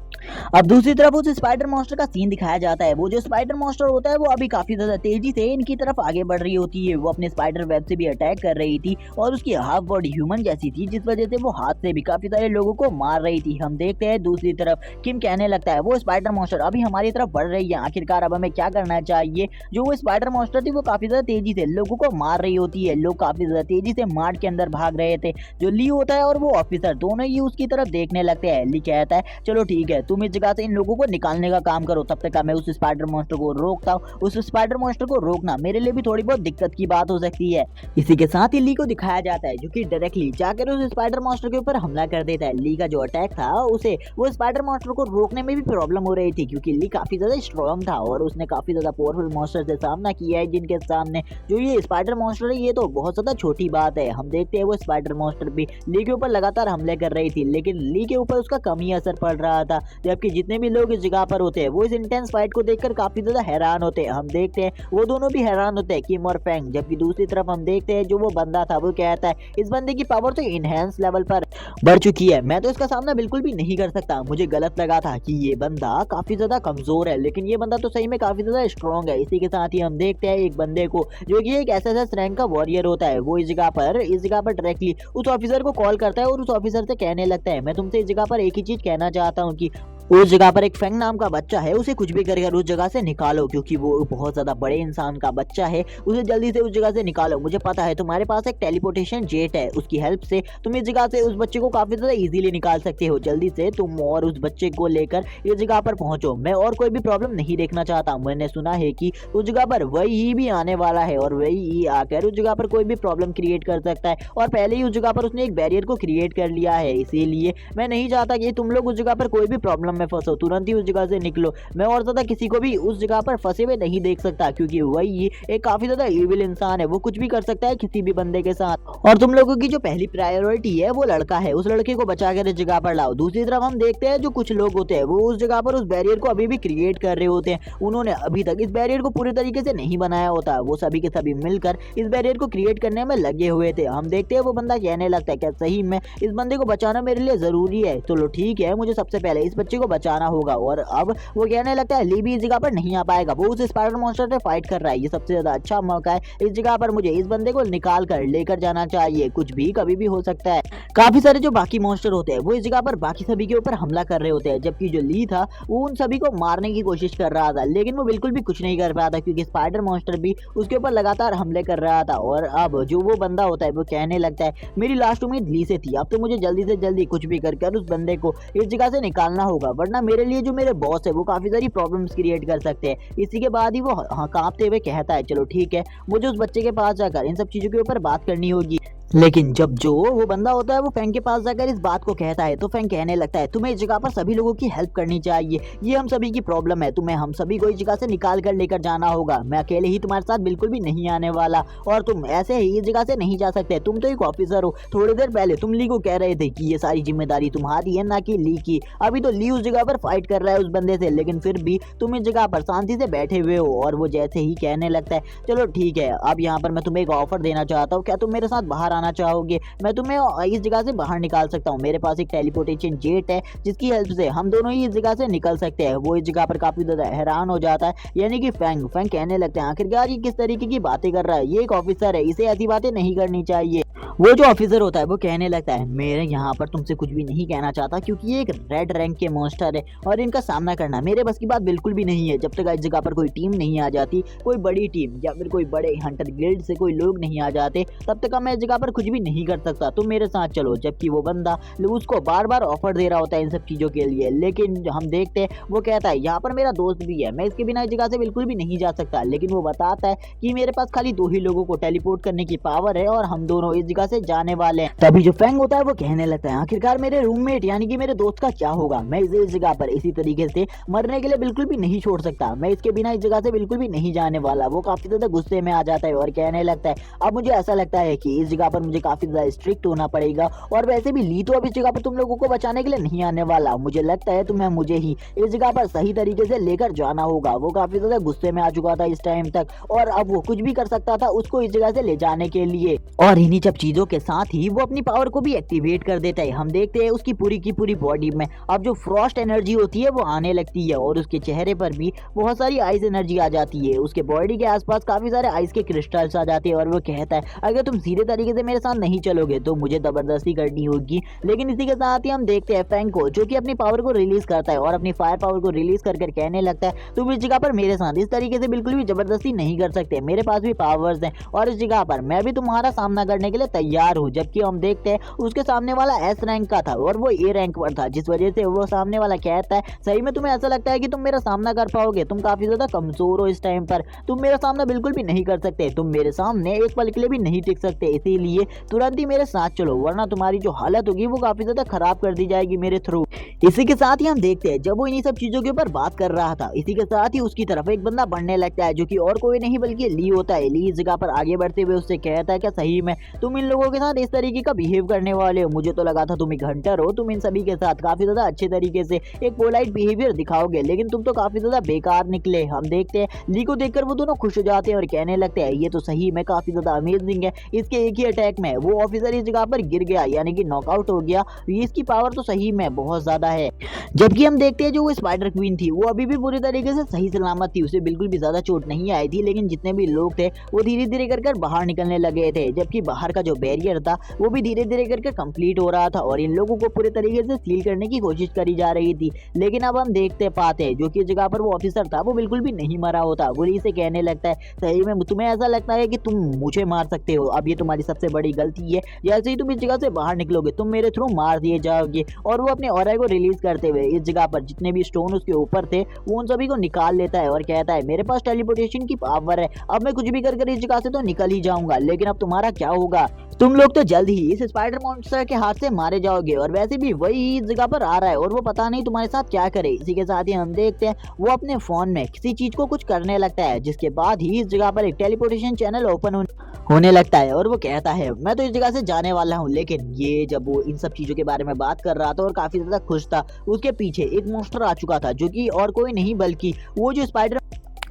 अब दूसरी तरफ उस स्पाइडर मॉन्स्टर का सीन दिखाया जाता है। वो जो स्पाइडर मॉन्स्टर होता है वो अभी काफी ज्यादा तेजी से इनकी तरफ आगे बढ़ रही होती है। वो अपने स्पाइडर वेब से भी अटैक कर रही थी और उसकी हाफ बॉडी ह्यूमन जैसी थी, जिस वजह से वो हाथ से भी काफी सारे लोगों को मार रही थी। हम देखते हैं दूसरी तरफ किम कहने लगता है वो स्पाइडर मॉन्स्टर अभी हमारी तरफ बढ़ रही है, आखिरकार अब हमें क्या करना चाहिए। जो वो स्पाइडर मॉन्स्टर थी वो काफी ज्यादा तेजी से लोगों को मार रही होती है, लोग काफी ज्यादा तेजी से मार्ट के अंदर भाग रहे थे। जो ली होता है और वो ऑफिसर दोनों ही उसकी तरफ देखने लगते हैं। ली कहता है चलो ठीक है तुम इस जगह से इन लोगों को निकालने का काम करो, तब तक मैं उस स्पाइडर मॉन्स्टर को रोकता हूँ। उस स्पाइडर मॉन्स्टर को रोकना मेरे लिए भी थोड़ी बहुत दिक्कत की बात हो सकती है। इसी के साथ ही ली को दिखाया जाता है जो कि डायरेक्टली जाकर उस स्पाइडर मॉन्स्टर के ऊपर हमला कर देता है। ली का जो अटैक था उसे वो स्पाइडर मॉन्स्टर को रोकने में भी प्रॉब्लम हो रही थी, क्योंकि ली काफी ज्यादा स्ट्रॉन्ग था और उसने काफी ज्यादा पावरफुल मॉन्स्टर से सामना किया है, जिनके सामने जो ये स्पाइडर मॉन्स्टर है ये तो बहुत ज्यादा छोटी बात है। हम देखते हैं वो स्पाइडर मॉन्स्टर भी ली के ऊपर लगातार हमले कर रही थी, लेकिन ली के ऊपर उसका कम ही असर पड़ रहा था, जबकि जितने भी लोग इस जगह पर होते हैं वो इस इंटेंस फाइट को देखकर काफी ज्यादा हैरान होते हैं। हम देखते हैं वो दोनों भी हैरान होते हैं, किम और फैंग। जबकि दूसरी तरफ हम देखते हैं जो वो बंदा था वो कहता है इस बंदे की पावर तो इनहेंस लेवल पर बढ़ चुकी है, मैं तो इसका सामना बिल्कुल भी नहीं कर सकता। मुझे गलत लगा था कि ये बंदा काफी ज्यादा कमजोर है, लेकिन ये बंदा तो सही में काफी ज्यादा स्ट्रॉन्ग है। इसी के साथ ही हम देखते हैं एक बंदे को जो कि एक एसएसएस रैंक का वॉरियर होता है, वो इस जगह पर डायरेक्टली उस ऑफिसर को कॉल करता है और उस ऑफिसर से कहने लगता है मैं तुमसे इस जगह पर एक ही चीज कहना चाहता हूँ कि उस जगह पर एक फेंग नाम का बच्चा है, उसे कुछ भी कर उस जगह से निकालो, क्योंकि वो बहुत ज़्यादा बड़े इंसान का बच्चा है, उसे जल्दी से उस जगह से निकालो। मुझे पता है तुम्हारे पास एक टेलीपोर्टेशन जेट है, उसकी हेल्प से तुम इस जगह से उस बच्चे को काफ़ी ज़्यादा ईज़िली निकाल सकते हो। जल्दी से तुम और उस बच्चे को लेकर इस जगह पर पहुँचो। मैं और कोई भी प्रॉब्लम नहीं देखना चाहता। मैंने सुना है कि उस जगह पर वही भी आने वाला है और वही आकर उस जगह पर कोई भी प्रॉब्लम क्रिएट कर सकता है, और पहले ही उस जगह पर उसने एक बैरियर को क्रिएट कर लिया है। इसीलिए मैं नहीं चाहता कि तुम लोग उस जगह पर कोई भी प्रॉब्लम में फंसो। तुरंत ही उस जगह से निकलो। मैं और ज़्यादा किसी को भी उस जगह पर फंसे हुए नहीं देख सकता, क्योंकि वही एक काफ़ी ज़्यादा इविल इंसान है। वो कुछ भी कर सकता है किसी भी बंदे के साथ। और तुम लोगों की जो पहली प्रायोरिटी है वो लड़का है, उस लड़के को बचा कर इस जगह पर लाओ। दूसरी तरफ हम देखते हैं जो कुछ लोग होते हैं वो उस जगह पर उस बैरियर को अभी भी क्रिएट कर रहे होते हैं। उन्होंने अभी तक इस बैरियर को पूरे तरीके से नहीं बनाया होता। वो सभी के सभी मिलकर इस बैरियर को क्रिएट करने में लगे हुए थे। हम देखते हैं वो बंदा कहने लगता है क्या सही में इस बंदे को बचाना मेरे लिए जरूरी है। चलो ठीक है, मुझे सबसे पहले इस बच्चे को बचाना होगा। और अब वो कहने लगता है ली भी इस जगह पर नहीं आ पाएगा, वो उस स्पाइडर मॉन्स्टर से फाइट कर रहा है। ये सबसे ज्यादा अच्छा मौका है, इस जगह पर मुझे इस बंदे को निकाल कर लेकर जाना चाहिए। कुछ भी कभी भी हो सकता है। काफी सारे जो बाकी मॉन्स्टर होते हैं वो इस जगह पर बाकी सभी के ऊपर हमला कर रहे होते हैं, जबकि जो ली था वो उन सभी को मारने की कोशिश कर रहा था, लेकिन वो बिल्कुल भी कुछ नहीं कर पाया था, क्योंकि स्पाइडर मॉन्स्टर भी उसके ऊपर लगातार हमले कर रहा था। और अब जो वो बंदा होता है वो कहने लगता है मेरी लास्ट उम्मीद ली से थी, अब तो मुझे जल्दी से जल्दी कुछ भी कर उस बंदे को इस जगह से निकालना होगा, वरना मेरे लिए जो मेरे बॉस है वो काफी सारी प्रॉब्लम्स क्रिएट कर सकते हैं। इसी के बाद ही वो कांपते हुए कहता है चलो ठीक है, मुझे उस बच्चे के पास जाकर इन सब चीजों के ऊपर बात करनी होगी। लेकिन जब जो वो बंदा होता है वो फैंग के पास जाकर इस बात को कहता है, तो फैंग कहने लगता है तुम्हें इस जगह पर सभी लोगों की हेल्प करनी चाहिए, ये हम सभी की प्रॉब्लम है, तुम्हें हम सभी को इस जगह से निकाल कर लेकर जाना होगा। मैं अकेले ही तुम्हारे साथ बिल्कुल भी नहीं आने वाला, और तुम ऐसे ही इस जगह से नहीं जा सकते। तुम तो एक ऑफिसर हो, थोड़ी देर पहले तुम ली को कह रहे थे कि ये सारी जिम्मेदारी तुम्हारी है, ना कि ली की। अभी तो ली उस जगह पर फाइट कर रहा है उस बंदे से, लेकिन फिर भी तुम इस जगह पर शांति से बैठे हुए हो। और वो जैसे ही कहने लगता है चलो ठीक है, अब यहाँ पर मैं तुम्हें एक ऑफर देना चाहता हूँ, क्या तुम मेरे साथ बाहर आना चाहोगे? मैं तुम्हें इस जगह से बाहर निकाल सकता हूँ। मेरे पास एक टेलीपोर्टेशन जेट है जिसकी हेल्प से हम दोनों ही इस जगह से निकल सकते हैं। वो इस जगह पर काफी ज्यादा हैरान हो जाता है, यानी कि फैंग कहने लगते हैं आखिरकार ये किस तरीके की बातें कर रहा है, ये एक ऑफिसर है, इसे ऐसी बातें नहीं करनी चाहिए। वो जो ऑफिसर होता है वो कहने लगता है मेरे यहाँ पर तुमसे कुछ भी नहीं कहना चाहता, क्योंकि ये एक रेड रैंक के मॉन्स्टर है और इनका सामना करना मेरे बस की बात बिल्कुल भी नहीं है। जब तक इस जगह पर कोई टीम नहीं आ जाती, कोई बड़ी टीम या फिर कोई बड़े हंटर गिल्ड से कोई लोग नहीं आ जाते, तब तक मैं इस जगह पर कुछ भी नहीं कर सकता। तुम मेरे साथ चलो। जबकि वो बंदा उसको बार बार ऑफर दे रहा होता है इन सब चीजों के लिए, लेकिन हम देखते हैं वो कहता है यहाँ पर मेरा दोस्त भी है, मैं इसके बिना इस जगह से बिल्कुल भी नहीं जा सकता। लेकिन वो बताता है कि मेरे पास खाली 2 ही लोगों को टेलीपोर्ट करने की पावर है और हम दोनों इस जगह से जाने वाले हैं। तभी जो फैंग होता है वो कहने लगता है आखिरकार मेरे रूममेट यानी कि मेरे दोस्त का क्या होगा? मैं इसे इस जगह पर इसी तरीके से मरने के लिए बिल्कुल भी नहीं छोड़ सकता, मैं इसके बिना इस जगह से बिल्कुल भी नहीं जाने वाला। वो काफी ज्यादा गुस्से में आ जाता है और कहने लगता है अब मुझे ऐसा लगता है कि इस जगह पर मुझे काफी ज्यादा स्ट्रिक्ट होना पड़ेगा, और वैसे भी ली तो अब इस जगह पर तुम लोगों को बचाने के लिए नहीं आने वाला। मुझे लगता है तुम्हें मुझे ही इस जगह पर सही तरीके से लेकर जाना होगा। वो काफी ज्यादा गुस्से में आ चुका था इस टाइम तक, और अब वो कुछ भी कर सकता था उसको इस जगह से ले जाने के लिए। और इन्हीं सब चीजों के साथ ही वो अपनी पावर को भी एक्टिवेट कर देता है। हम देखते हैं उसकी पूरी की पूरी बॉडी में अब जो फ्रॉस्ट एनर्जी होती है वो आने लगती है, और उसके चेहरे पर भी बहुत सारी आइस एनर्जी आ जाती है। उसके बॉडी के आसपास काफी सारे आइस के क्रिस्टल्स आ जाते हैं, और वो कहता है अगर तुम सीधे तरीके से मेरे साथ नहीं चलोगे तो मुझे जबरदस्ती करनी होगी। लेकिन इसी के साथ ही हम देखते हैं फैंग को, जो कि अपनी पावर को रिलीज करता है और अपनी फायर पावर को रिलीज कर कहने लगता है तुम इस जगह पर मेरे साथ इस तरीके से बिल्कुल भी जबरदस्ती नहीं कर सकते, मेरे पास भी पावर्स हैं और इस जगह पर मैं भी तुम्हारा सामना करने के लिए तैयार हूँ। जबकि हम देखते हैं उसके सामने वाला एस रैंक का था और वो ए रैंक पर था, जिस वजह से वो सामने वाला कहता है सही में तुम्हें ऐसा लगता है कि तुम मेरा सामना कर पाओगे? तुम काफी ज्यादा कमजोर हो इस टाइम पर, तुम मेरा सामना बिल्कुल भी नहीं कर सकते, तुम मेरे सामने एक पल के लिए भी नहीं टिक सकते, इसीलिए तुरंत ही मेरे साथ चलो, वरना तुम्हारी जो हालत होगी वो काफी ज्यादा खराब कर दी जाएगी मेरे थ्रू। इसी के साथ ही हम देखते हैं जब वो इन्हीं सब चीजों के ऊपर बात कर रहा था, इसी के साथ ही उसकी तरफ एक बंदा बढ़ने लगता है, जो कि और कोई नहीं बल्कि ली होता है। ली इस जगह पर आगे बढ़ते हुए उससे कहता है क्या सही में तुम इन लोगों के साथ इस तरीके का बिहेव करने वाले हो? मुझे तो लगा था तुम एक हंटर हो, तुम इन सभी के साथ काफी ज्यादा अच्छे तरीके से एक पोलाइट बिहेवियर दिखाओगे, लेकिन तुम तो काफी ज्यादा बेकार निकले। हम देखते हैं ली को देखकर वो दोनों खुश हो जाते हैं और कहने लगते हैं ये तो सही में काफी ज्यादा अमेजिंग है, इसके एक ही अटैक में वो ऑफिसर इस जगह पर गिर गया, यानी कि नॉकआउट हो गया। इसकी पावर तो सही में बहुत ज्यादा है। जबकि हम देखते हैं जो वो स्पाइडर क्वीन थी वो अभी भी पूरी तरीके से सही सलामत थी, उसे बिल्कुल भी ज्यादा चोट नहीं आई थी। लेकिन जितने भी लोग थे वो धीरे धीरे कर बाहर निकलने लगे थे, जबकि बाहर का जो बैरियर था वो भी धीरे धीरे करके कंप्लीट हो रहा था और इन लोगों को पूरे तरीके से सील करने की कोशिश करी जा रही थी। लेकिन अब हम देखते पाते हैं जो कि जगह पर वो ऑफिसर था वो बिल्कुल भी नहीं मरा होता। वो इसे कहने लगता है, सही में तुम्हें ऐसा लगता है कि तुम मुझे मार सकते हो, अब ये तुम्हारी सबसे बड़ी गलती है। जैसे ही तुम इस जगह से बाहर निकलोगे तुम मेरे थ्रू मार दिए जाओगे। और वो अपने ऑरा को रिलीज करते हुए इस जगह पर जितने भी स्टोन उसके ऊपर थे वो उन सभी को निकाल लेता है और कहता है, मेरे पास टेलीपोर्टेशन की पावर है, अब मैं कुछ भी कर इस जगह से तो निकल ही जाऊंगा। लेकिन अब तुम्हारा क्या होगा, तुम लोग तो जल्द ही इस स्पाइडर मॉन्स्टर के हाथ से मारे जाओगे। और वैसे भी वही इस जगह पर आ रहा है और वो पता नहीं तुम्हारे साथ क्या करे। इसी के साथ ही हम देखते हैं वो अपने फोन में किसी चीज को कुछ करने लगता है, जिसके बाद ही इस जगह पर एक टेलीपोर्टेशन चैनल ओपन होने लगता है और वो कहता है, मैं तो इस जगह से जाने वाला हूँ। लेकिन ये जब वो इन सब चीजों के बारे में बात कर रहा था और काफी ज्यादा खुश था, उसके पीछे एक मॉन्स्टर आ चुका था जो कि और कोई नहीं बल्कि वो जो स्पाइडर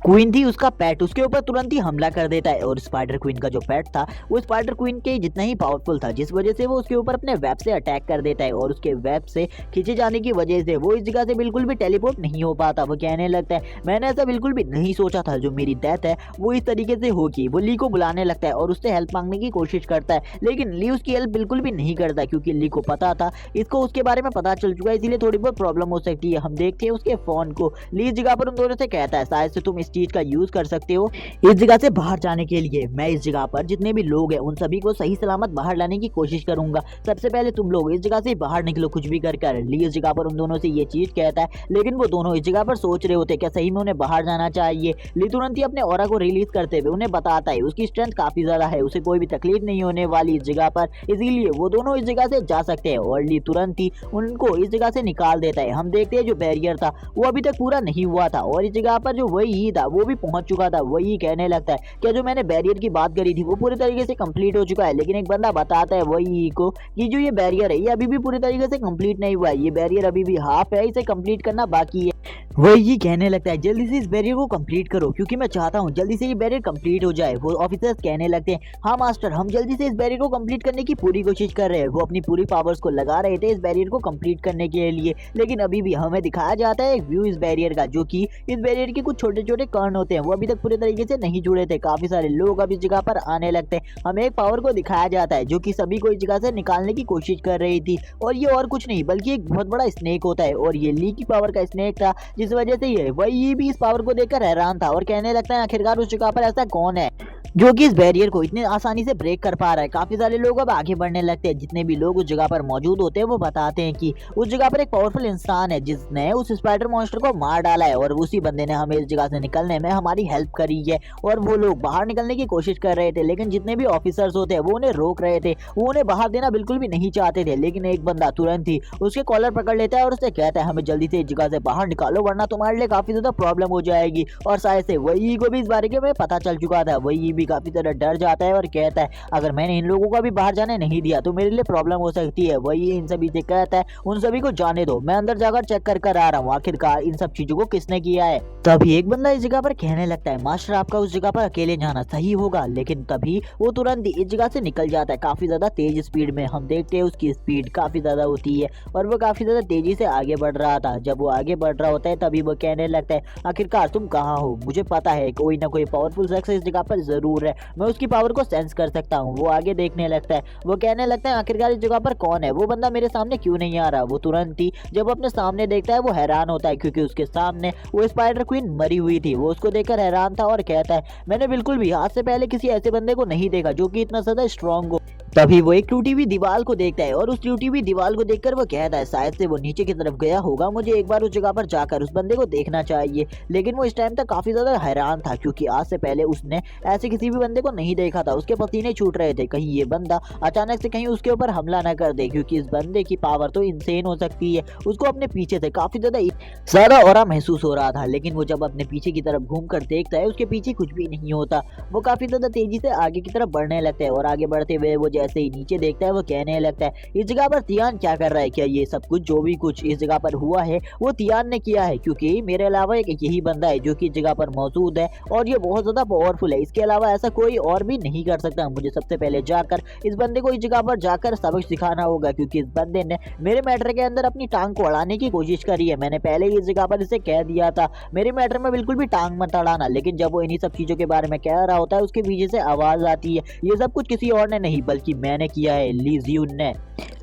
क्वीन थी उसका पेट उसके ऊपर तुरंत ही हमला कर देता है। और स्पाइडर क्वीन का जो पेट था वो स्पाइडर क्वीन के जितना ही पावरफुल था, जिस वजह से वो उसके ऊपर अपने वेब से अटैक कर देता है और उसके वेब से खींचे जाने की वजह से वो इस जगह से बिल्कुल भी टेलीपोर्ट नहीं हो पाता। वो कहने लगता है, मैंने ऐसा बिल्कुल भी नहीं सोचा था, जो मेरी डेथ है वो इस तरीके से होगी। वो ली को बुलाने लगता है और उससे हेल्प मांगने की कोशिश करता है, लेकिन ली उसकी हेल्प बिल्कुल भी नहीं करता क्योंकि ली को पता था, इसको उसके बारे में पता चल चुका है, इसीलिए थोड़ी बहुत प्रॉब्लम हो सकती है। हम देखते हैं उसके फोन को ली इस जगह पर उन दोनों से कहता है, शायद से तुम इस चीज का यूज कर सकते हो इस जगह से बाहर जाने के लिए। मैं इस जगह पर जितने भी लोग हैं उन सभी को सही सलामत बाहर लाने की कोशिश करूंगा। सबसे पहले तुम लोग इस जगह से बाहर निकलो कुछ भी कर। ली इस जगह पर उन दोनों से ये चीज कहता है, लेकिन वो दोनों इस जगह पर सोच रहे होते क्या सही में उन्हें बाहर जाना चाहिए। ली तुरंत ही अपने ऑरा को रिलीज करते हुए उन्हें बताता है उसकी स्ट्रेंथ काफी ज्यादा है, उसे कोई भी तकलीफ नहीं होने वाली इस जगह पर, इसीलिए वो दोनों इस जगह से जा सकते हैं। और ली तुरंत ही उनको इस जगह से निकाल देता है। हम देखते हैं जो बैरियर था वो अभी तक पूरा नहीं हुआ था और इस जगह पर जो वही था वो भी पहुंच चुका था। वही कहने लगता है, क्या जो मैंने बैरियर की बात करी थी वो पूरी तरीके से कंप्लीट हो चुका है। लेकिन एक बंदा बताता है वही को कि जो ये बैरियर है ये अभी भी पूरी तरीके से कंप्लीट नहीं हुआ है, ये बैरियर अभी भी हाफ है, इसे कंप्लीट करना बाकी है। वही कहने लगता है, जल्दी से इस बैरियर को कंप्लीट करो क्योंकि मैं चाहता हूँ जल्दी से ये बैरियर कंप्लीट हो जाए। वो ऑफिसर्स कहने लगते हैं, हाँ मास्टर, हम जल्दी से इस बैरियर को कंप्लीट करने की पूरी कोशिश कर रहे हैं। वो अपनी पूरी पावर्स को लगा रहे थे इस बैरियर को कंप्लीट करने के लिए, लेकिन अभी भी हमें दिखाया जाता है एक व्यू इस बैरियर का, जो कि इस बैरियर के कुछ छोटे छोटे कर्ण होते हैं वो अभी तक पूरे तरीके से नहीं जुड़े थे। काफी सारे लोग अब इस जगह पर आने लगते हैं। हमें एक पावर को दिखाया जाता है जो कि सभी को इस जगह से निकालने की कोशिश कर रही थी, और ये और कुछ नहीं बल्कि एक बहुत बड़ा स्नेक होता है। और ये ली की पावर का स्नेक था, जिस वजह से ये भी इस पावर को देखकर हैरान था और कहने लगता है, आखिरकार उस जगह पर ऐसा कौन है जो कि इस बैरियर को इतनी आसानी से ब्रेक कर पा रहा है। काफी सारे लोग अब आगे बढ़ने लगते हैं। जितने भी लोग उस जगह पर मौजूद होते हैं वो बताते हैं कि उस जगह पर एक पावरफुल इंसान है जिसने उस स्पाइडर मॉन्स्टर को मार डाला है और उसी बंदे ने हमें इस जगह से निकलने में हमारी हेल्प करी है। और वो लोग बाहर निकलने की कोशिश कर रहे थे, लेकिन जितने भी ऑफिसर्स होते हैं वो उन्हें रोक रहे थे, वो उन्हें बाहर देना बिल्कुल भी नहीं चाहते थे। लेकिन एक बंदा तुरंत ही उसके कॉलर पकड़ लेता है और उससे कहता है, हमें जल्दी से इस जगह से बाहर निकालो वरना तुम्हारे लिए काफी ज्यादा प्रॉब्लम हो जाएगी। और शायद से वही को भी इस बारे में पता चल चुका था। वही भी काफी ज्यादा डर जाता है और कहता है, अगर मैंने इन लोगों को भी बाहर जाने नहीं दिया तो मेरे लिए प्रॉब्लम हो सकती है। वही इन सभी से कहता है, उन सभी को जाने दो, मैं अंदर जाकर चेक कर आ रहा हूँ आखिरकार इन सब चीजों को किसने किया है। तभी एक बंदा इस जगह पर कहने लगता है, मास्टर आपका उस जगह पर अकेले जाना सही होगा। लेकिन तभी वो तुरंत इस जगह से निकल जाता है काफी ज्यादा तेज स्पीड में। हम देखते हैं उसकी स्पीड काफी ज्यादा होती है और वो काफी ज्यादा तेजी से आगे बढ़ रहा था। जब वो आगे बढ़ रहा होता है तभी वो कहने लगता है, आखिरकार तुम कहाँ हो, मुझे पता है कोई ना कोई पावरफुल शख्स इस जगह पर जरूर है, मैं उसकी पावर को सेंस कर सकता हूँ। वो आगे देखने लगता है, वो कहने लगता है, आखिरकार इस जगह पर कौन है, वो बंदा मेरे सामने क्यों नहीं आ रहा। वो तुरंत ही जब अपने सामने देखता है वो हैरान होता है क्योंकि उसके सामने वो स्पाइडर क्वीन मरी हुई थी। वो उसको देखकर हैरान था और कहता है, मैंने बिल्कुल भी आज से पहले किसी ऐसे बंदे को नहीं देखा जो कि इतना ज्यादा स्ट्रांग हो। तभी वो एक टूटी हुई दीवार को देखता है और उस टूटी हुई दीवार को देखकर वो कहता है, शायद से वो नीचे की तरफ गया होगा, मुझे एक बार उस जगह पर जाकर उस बंदे को देखना चाहिए। लेकिन वो इस टाइम तक काफी ज्यादा हैरान था क्योंकि आज से पहले उसने ऐसे किसी भी बंदे को नहीं देखा था। उसके पसीने छूट रहे थे, कहीं ये बंदा अचानक से कहीं उसके ऊपर हमला न कर दे, क्योंकि इस बंदे की पावर तो इंसेन हो सकती है। उसको अपने पीछे से काफी ज्यादा ऑरा महसूस हो रहा था, लेकिन वो जब अपने पीछे की तरफ घूम कर देखता है उसके पीछे कुछ भी नहीं होता। वो काफी ज्यादा तेजी से आगे की तरफ बढ़ने लगता है और आगे बढ़ते हुए वो जैसे ही नीचे देखता है वो कहने लगता है, इस जगह पर तियान क्या कर रहा है, क्या ये सब कुछ जो भी कुछ इस जगह पर हुआ है वो तियान ने किया है, क्योंकि मेरे अलावा एक यही बंदा है जो कि इस जगह पर मौजूद है और ये बहुत ज्यादा पावरफुल है। इसके अलावा अलावा ऐसा कोई और भी नहीं कर सकता। मुझे सबसे पहले जाकर इस बंदे को इस जगह पर जाकर सबक सिखाना होगा, क्योंकि इस बंदे ने मेरे मैटर के अंदर अपनी टांग को अड़ाने की कोशिश करी है। मैंने पहले ही इस जगह पर इसे कह दिया था मेरे मैटर में बिल्कुल भी टांग मत अड़ाना, लेकिन जब वो इन्हीं सब चीजों के बारे में कह रहा होता है उसके पीछे से आवाज आती है। ये सब कुछ किसी और ने नहीं बल्कि मैंने किया है, ली जियून ने।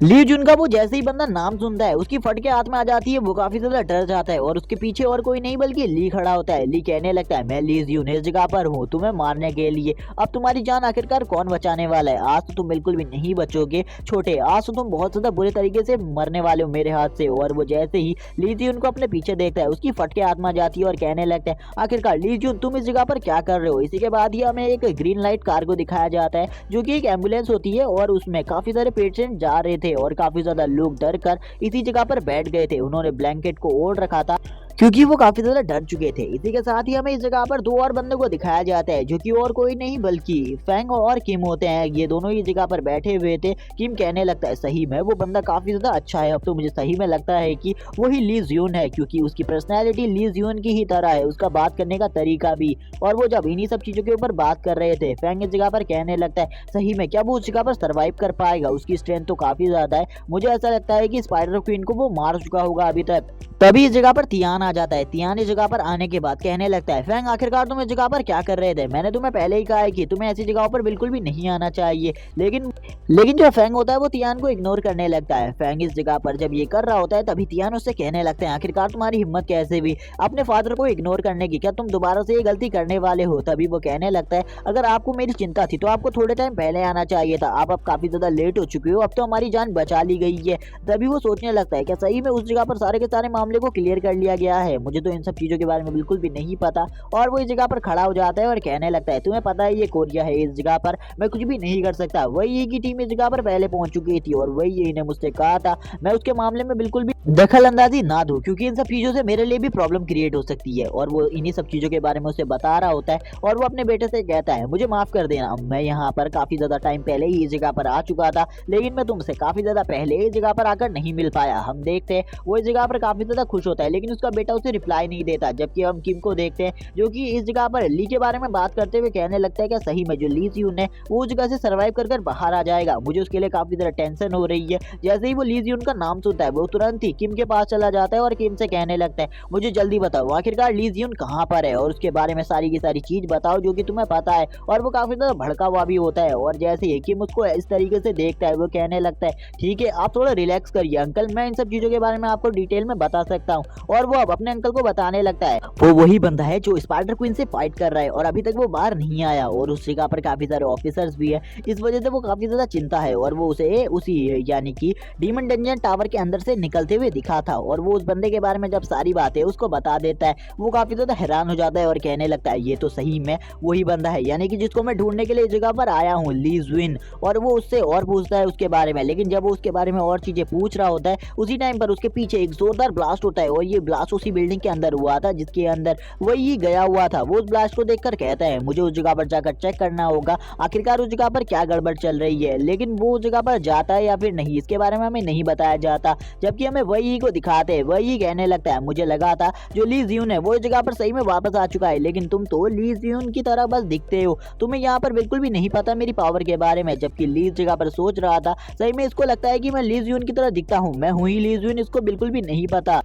ली जुन का वो जैसे ही बंदा नाम सुनता है उसकी फट के हाथ में आ जाती है। वो काफी ज्यादा डर जाता है और उसके पीछे और कोई नहीं बल्कि ली खड़ा होता है। ली कहने लगता है मैं ली जियून इस जगह पर हूँ तुम्हें मारने के लिए। अब तुम्हारी जान आखिरकार कौन बचाने वाला है? आज तो तुम बिल्कुल भी नहीं बचोगे छोटे, आज तो तुम बहुत ज्यादा बुरे तरीके से मरने वाले हो मेरे हाथ से। और वो जैसे ही ली जियून को अपने पीछे देखता है उसकी फट के हाथ में आ जाती है और कहने लगता है आखिरकार ली जियून तुम इस जगह पर क्या कर रहे हो? इसी के बाद ही हमें एक ग्रीन लाइट कार को दिखाया जाता है जो कि एक एम्बुलेंस होती है और उसमें काफी सारे पेशेंट जा रहे थे और काफी ज्यादा लोग डर कर इसी जगह पर बैठ गए थे। उन्होंने ब्लैंकेट को ओढ़ रखा था क्योंकि वो काफी ज्यादा डर चुके थे। इसी के साथ ही हमें इस जगह पर दो और बंदों को दिखाया जाता है जो कि और कोई नहीं बल्कि फैंग और किम होते हैं। ये दोनों ही जगह पर बैठे हुए थे। किम कहने लगता है सही में वो बंदा काफी ज्यादा अच्छा है, अब तो मुझे सही में लगता है कि वही ली जियून है, क्योंकि उसकी पर्सनैलिटी ली जियून की ही तरह है, उसका बात करने का तरीका भी। और वो जब इन्हीं सब चीजों के ऊपर बात कर रहे थे फैंग इस जगह पर कहने लगता है सही में क्या वो उस जगह पर सर्वाइव कर पाएगा? उसकी स्ट्रेंथ तो काफी ज्यादा है, मुझे ऐसा लगता है कि स्पाइडर क्वीन को वो मार चुका होगा अभी तक। तभी इस जगह पर तियान आ जाता है। तियान इस जगह पर आने के बाद कहने लगता है फैंग आखिरकार तुम इस जगह पर क्या कर रहे थे? मैंने तुम्हें पहले ही कहा है कि तुम्हें ऐसी जगहों पर बिल्कुल भी नहीं आना चाहिए। लेकिन जो फैंग होता है वो तियान को इग्नोर करने लगता है। फैंग इस जगह पर जब ये कर रहा होता है तभी तियान उससे कहने लगते हैं आखिरकार तुम्हारी हिम्मत कैसे हुई अपने फादर को इग्नोर करने की? क्या तुम दोबारा से ये गलती करने वाले हो? तभी वो कहने लगता है अगर आपको मेरी चिंता थी तो आपको थोड़े टाइम पहले आना चाहिए था, आप अब काफी ज्यादा लेट हो चुके हो, अब तो हमारी जान बचा ली गई है। तभी वो सोचने लगता है क्या सही में उस जगह पर सारे के सारे मामले को क्लियर कर लिया गया है? मुझे तो इन सब चीजों के बारे में बिल्कुल भी नहीं पता। और वो इस जगह पर खड़ा हो जाता है और कहने लगता है तुम्हें पता है ये कोरिया है, इस जगह पर मैं कुछ भी नहीं कर सकता। वही की टीम इस जगह पर पहले पहुंच चुकी थी और वही ने मुझसे कहा था मैं उसके मामले में बिल्कुल भी दखल अंदाजी ना दूं, क्योंकि इन सब चीजों से मेरे लिए भी प्रॉब्लम क्रिएट हो सकती है। और वो इन्हीं सब चीजों के बारे में उसे बता रहा होता है और वो अपने बेटे से कहता है मुझे माफ कर देना, मैं यहाँ पर काफी ज्यादा टाइम पहले ही इस जगह पर आ चुका था, लेकिन मैं तुमसे काफी ज्यादा पहले इस जगह पर आकर नहीं मिल पाया। हम देखते हैं वो इस जगह पर काफी ज्यादा खुश होता है, लेकिन उसका बेटा उसे रिप्लाई नहीं देता। जबकि हम किम को देखते हैं जो कि इस जगह पर ली के बारे में बात करते हुए कहने लगता है क्या सही में जो ली जियून है वो उस जगह से सर्वाइव कर बाहर आ जाएगा? मुझे उसके लिए काफी ज्यादा टेंशन हो रही है। जैसे ही वो ली जियून का नाम सुनता है वो तुरंत ही किम के पास चला जाता है और किम से कहने लगता है मुझे जल्दी बताओ आखिरकार ली जियून कहाँ पर है और उसके बारे में सारी की सारी चीज बताओ जो कि तुम्हें पता है। और वो काफी ज्यादा भड़का हुआ भी होता है और जैसे ही किम उसको इस तरीके से देखता है वो कहने लगता है ठीक है आप थोड़ा रिलैक्स करिए अंकल, मैं इन सब चीजों के बारे में आपको डिटेल में बता सकता हूँ। और वो अब अपने अंकल को बताने लगता है वो वही बंदा है जो स्पाइडर क्वीन से फाइट कर रहा है और अभी तक वो बाहर नहीं आया और उस जगह पर काफी सारे ऑफिसर्स भी है, इस वजह से वो काफी ज्यादा चिंता है। और वो उसे उसी यानी कि डीमन डंजन टावर के अंदर से निकलते हुए दिखा था और वो उस बंदे के बारे में जब सारी बातें उसको बता देता है वो काफी ज्यादा हैरान हो जाता है और कहने लगता है ये तो सही में वही बंदा है, यानी कि जिसको मैं ढूंढने के लिए इस जगह पर आया हूँ, ली जियून। और वो उससे और पूछता है उसके बारे में, लेकिन जब वो उसके बारे में और चीजें पूछ रहा होता है उसी टाइम पर उसके पीछे एक जोरदार ब्लास्ट होता है और ये ब्लास्ट उसी बिल्डिंग के अंदर हुआ था जिसके अंदर वही गया हुआ था। वो उस ब्लास्ट को देखकर कहता है मुझे उस जगह पर जाकर चेक करना होगा आखिरकार उस जगह पर क्या गड़बड़ चल रही है। लेकिन वो उस जगह पर जाता है या फिर नहीं इसके बारे में हमें नहीं बताया जाता, जबकि हमें वही को दिखाते हैं। वही कहने लगता है मुझे लगा था जो ली जियून है वो इस जगह पर सही में वापस आ चुका है, लेकिन तुम तो ली जियून की तरह बस दिखते हो, तुम्हें यहाँ पर बिल्कुल भी नहीं पता मेरी पावर के बारे में। जबकि ली इस जगह पर सोच रहा था सही में इसको लगता है कि मैं ली जियून की तरह दिखता हूँ, मैं हूँ ही ली जियून, इसको बिल्कुल भी नहीं पता।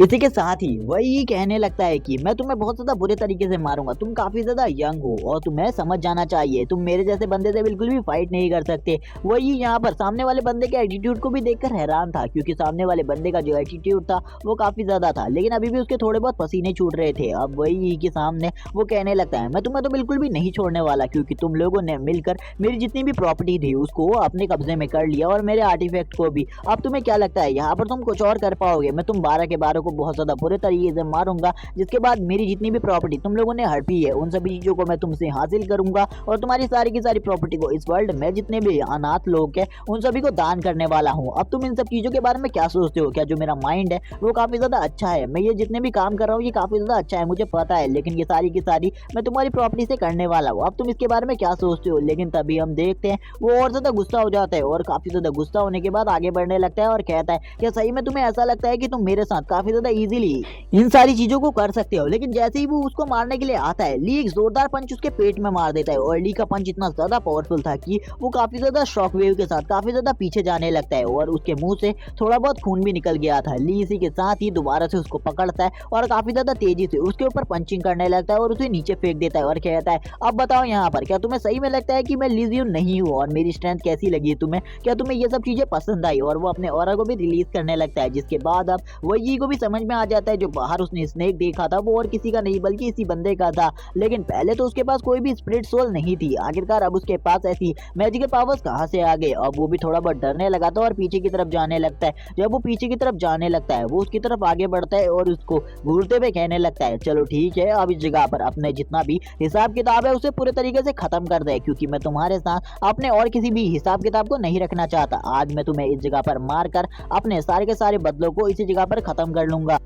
इसी के साथ ही वही कहने लगता है कि मैं तुम्हें बहुत ज्यादा बुरे तरीके से मारूंगा, तुम काफी ज्यादा यंग हो और तुम्हें समझ जाना चाहिए, तुम मेरे जैसे बंदे से बिल्कुल भी फाइट नहीं कर सकते। वही यहाँ पर सामने वाले बंदे के एटीट्यूड को भी देखकर हैरान था, क्योंकि सामने वाले बंदे का जो एटीट्यूड था वो काफी ज्यादा था, लेकिन अभी भी उसके थोड़े बहुत पसीने छूट रहे थे। अब वही के सामने वो कहने लगता है मैं तुम्हें तो बिल्कुल भी नहीं छोड़ने वाला, क्योंकि तुम लोगों ने मिलकर मेरी जितनी भी प्रॉपर्टी थी उसको अपने कब्जे में कर लिया और मेरे आर्टिफैक्ट को भी। अब तुम्हें क्या लगता है यहाँ पर तुम कुछ और कर पाओगे? मैं तुम 12 के 12 को बहुत ज्यादा बुरे तरीके से मारूंगा, जिसके बाद मेरी जितनी भी प्रॉपर्टी तुम लोगों ने हड़पी है उन सभी चीजों को मैं तुमसे हासिल करूंगा और तुम्हारी सारी की सारी प्रॉपर्टी को इस वर्ल्ड में जितने भी अनाथ लोग हैं उन सभी को दान करने वाला हूँ। अब तुम इन सब चीजों के बारे में क्या सोचते हो? क्या जो मेरा माइंड है वो काफी ज्यादा अच्छा है, मैं ये जितने भी काम कर रहा हूँ ये काफी ज्यादा अच्छा है, मुझे पता है, लेकिन ये सारी की सारी मैं तुम्हारी प्रॉपर्टी से करने वाला हूँ, अब तुम इसके बारे में क्या सोचते हो। लेकिन तभी हम देखते हैं वो और ज्यादा गुस्सा हो जाता है और काफी ज्यादा गुस्सा होने के बाद आगे बढ़ने लगता है और कहता है क्या सही में तुम्हें ऐसा लगता है कि तुम मेरे साथ काफी ज्यादा इजीली इन सारी चीजों को कर सकते हो। लेकिन जैसे ही वो उसको मारने के लिए आता है, ली एक जोरदार पंच उसके पेट में मार देता है और ली का पंच इतना ज्यादा पावरफुल था कि वो काफी ज्यादा शॉक वेव के साथ काफी ज्यादा पीछे जाने लगता है और उसके मुंह से थोड़ा बहुत खून भी निकल गया था। ली इसी के साथ ही दोबारा से उसको पकड़ता है और काफी ज्यादा तेजी से उसके ऊपर पंचिंग करने लगता है और उसे नीचे फेंक देता है और कहता है अब बताओ यहाँ पर क्या तुम्हें सही में लगता है कि मैं लीजियन नहीं हूँ और मेरी स्ट्रेंथ कैसी लगी तुम्हें, क्या तुम्हें ये सब चीजें पसंद आई। और वो अपने ऑरा को भी रिलीज करने लगता है, जिसके बाद अब वही को भी समझ में आ जाता है जो बाहर उसने स्नेक देखा था वो और किसी का नहीं बल्कि इसी बंदे का था। लेकिन पहले तो उसके पास कोई भी स्पिरिट सोल नहीं थी, आखिरकार अब उसके पास ऐसी मैजिकल पावर्स कहाँ से आ गए। अब वो भी थोड़ा बहुत डरने लगा था और पीछे की तरफ जाने लगता है। जब वो पीछे की तरफ जाने लगता है वो उसकी तरफ आगे बढ़ता है और उसको घूरते हुए कहने लगता है चलो ठीक है, अब इस जगह पर अपने जितना भी हिसाब किताब है उसे पूरे तरीके से खत्म कर दे, क्योंकि मैं तुम्हारे साथ अपने और किसी भी हिसाब किताब को नहीं रखना चाहता। आज मैं तुम्हें इस जगह पर मारकर अपने सारे के सारे बदलों को इसी जगह पर खत्म कर लूंगा।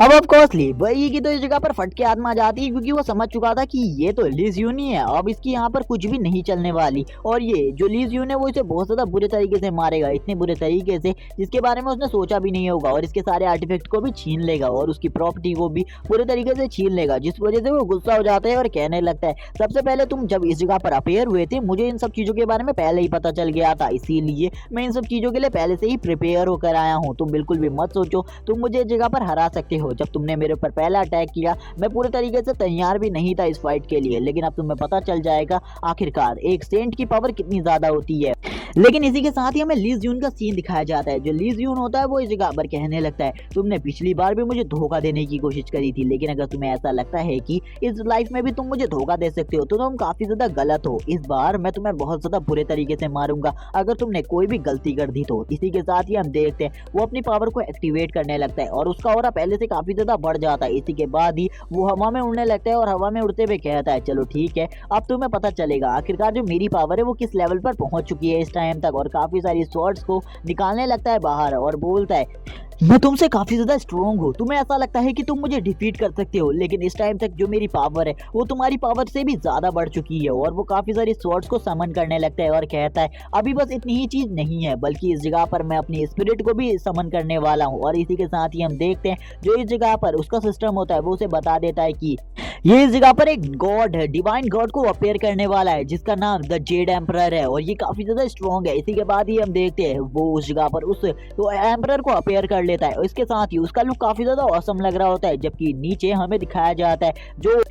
अब ऑफ कोर्सली वही की तो इस जगह पर फट के आत्मा आ जाती है, क्योंकि वो समझ चुका था कि ये तो लीज यून ही है, अब इसकी यहाँ पर कुछ भी नहीं चलने वाली और ये जो लीज यून है वो इसे बहुत ज्यादा बुरे तरीके से मारेगा, इतने बुरे तरीके से जिसके बारे में उसने सोचा भी नहीं होगा, और इसके सारे आर्टिफैक्ट को भी छीन लेगा और उसकी प्रॉपर्टी को भी पूरे तरीके से छीन लेगा, जिस वजह से वो गुस्सा हो जाता है और कहने लगता है सबसे पहले तुम जब इस जगह पर अपेयर हुए थे मुझे इन सब चीजों के बारे में पहले ही पता चल गया था, इसीलिए मैं इन सब चीजों के लिए पहले से ही प्रिपेयर होकर आया हूँ। तुम बिल्कुल भी मत सोचो तुम मुझे इस जगह पर हरा सकते हो, जब तुमने मेरे ऊपर पहला अटैक किया मैं पूरे तरीके से तैयार भी नहीं था इस फाइट के लिए, लेकिन अब तुम्हें पता चल जाएगा आखिरकार एक सेंट की पावर कितनी ज्यादा होती है। लेकिन इसी के साथ ही हमें लीज यून का सीन दिखाया जाता है। जो लीज यून होता है वो इस जगह पर कहने लगता है तुमने पिछली बार भी मुझे धोखा देने की कोशिश करी थी, लेकिन अगर तुम्हें ऐसा लगता है कि इस लाइफ में भी तुम मुझे धोखा दे सकते हो तो तुम काफी ज्यादा गलत हो, इस बार मैं तुम्हें बहुत ज्यादा बुरे तरीके से मारूंगा अगर तुमने कोई भी गलती कर दी तो। इसी के साथ ही हम देखते हैं वो अपनी पावर को एक्टिवेट करने लगता है और उसका ऑरा पहले से काफी ज्यादा बढ़ जाता है। इसी के बाद ही वो हवा में उड़ने लगता है और हवा में उड़ते हुए कहता है चलो ठीक है, अब तुम्हें पता चलेगा आखिरकार जो मेरी पावर है वो किस लेवल पर पहुंच चुकी है इस टाइम तक, और काफी सारी स्वॉर्ड्स को निकालने लगता है बाहर और बोलता है मैं तुमसे काफी ज्यादा स्ट्रॉन्ग हूँ, तुम्हें ऐसा लगता है कि तुम मुझे डिफीट कर सकते हो, लेकिन इस टाइम तक जो मेरी पावर है वो तुम्हारी पावर से भी ज्यादा बढ़ चुकी है। और वो काफी सारी स्वॉर्ड्स को समन करने लगता है और कहता है अभी बस इतनी ही चीज नहीं है, बल्कि इस जगह पर मैं अपनी स्पिरिट को भी समन करने वाला हूँ। और इसी के साथ ही हम देखते हैं जो इस जगह पर उसका सिस्टम होता है वो उसे बता देता है कि ये इस जगह पर एक गॉड है, डिवाइन गॉड को अपेयर करने वाला है जिसका नाम द जेड एम्परर है और ये काफी ज्यादा स्ट्रॉन्ग है। इसी के बाद ही हम देखते हैं वो उस जगह पर उस तो एम्परर को अपेयर कर लेता है, इसके साथ ही उसका लुक काफी ज्यादा औसम लग रहा होता है। जबकि नीचे हमें दिखाया जाता है जो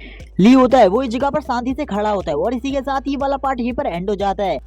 ली होता है वो इस जगह पर शांति से खड़ा होता है और इसी के साथ ही वाला पार्ट यहीं पर एंड हो जाता है।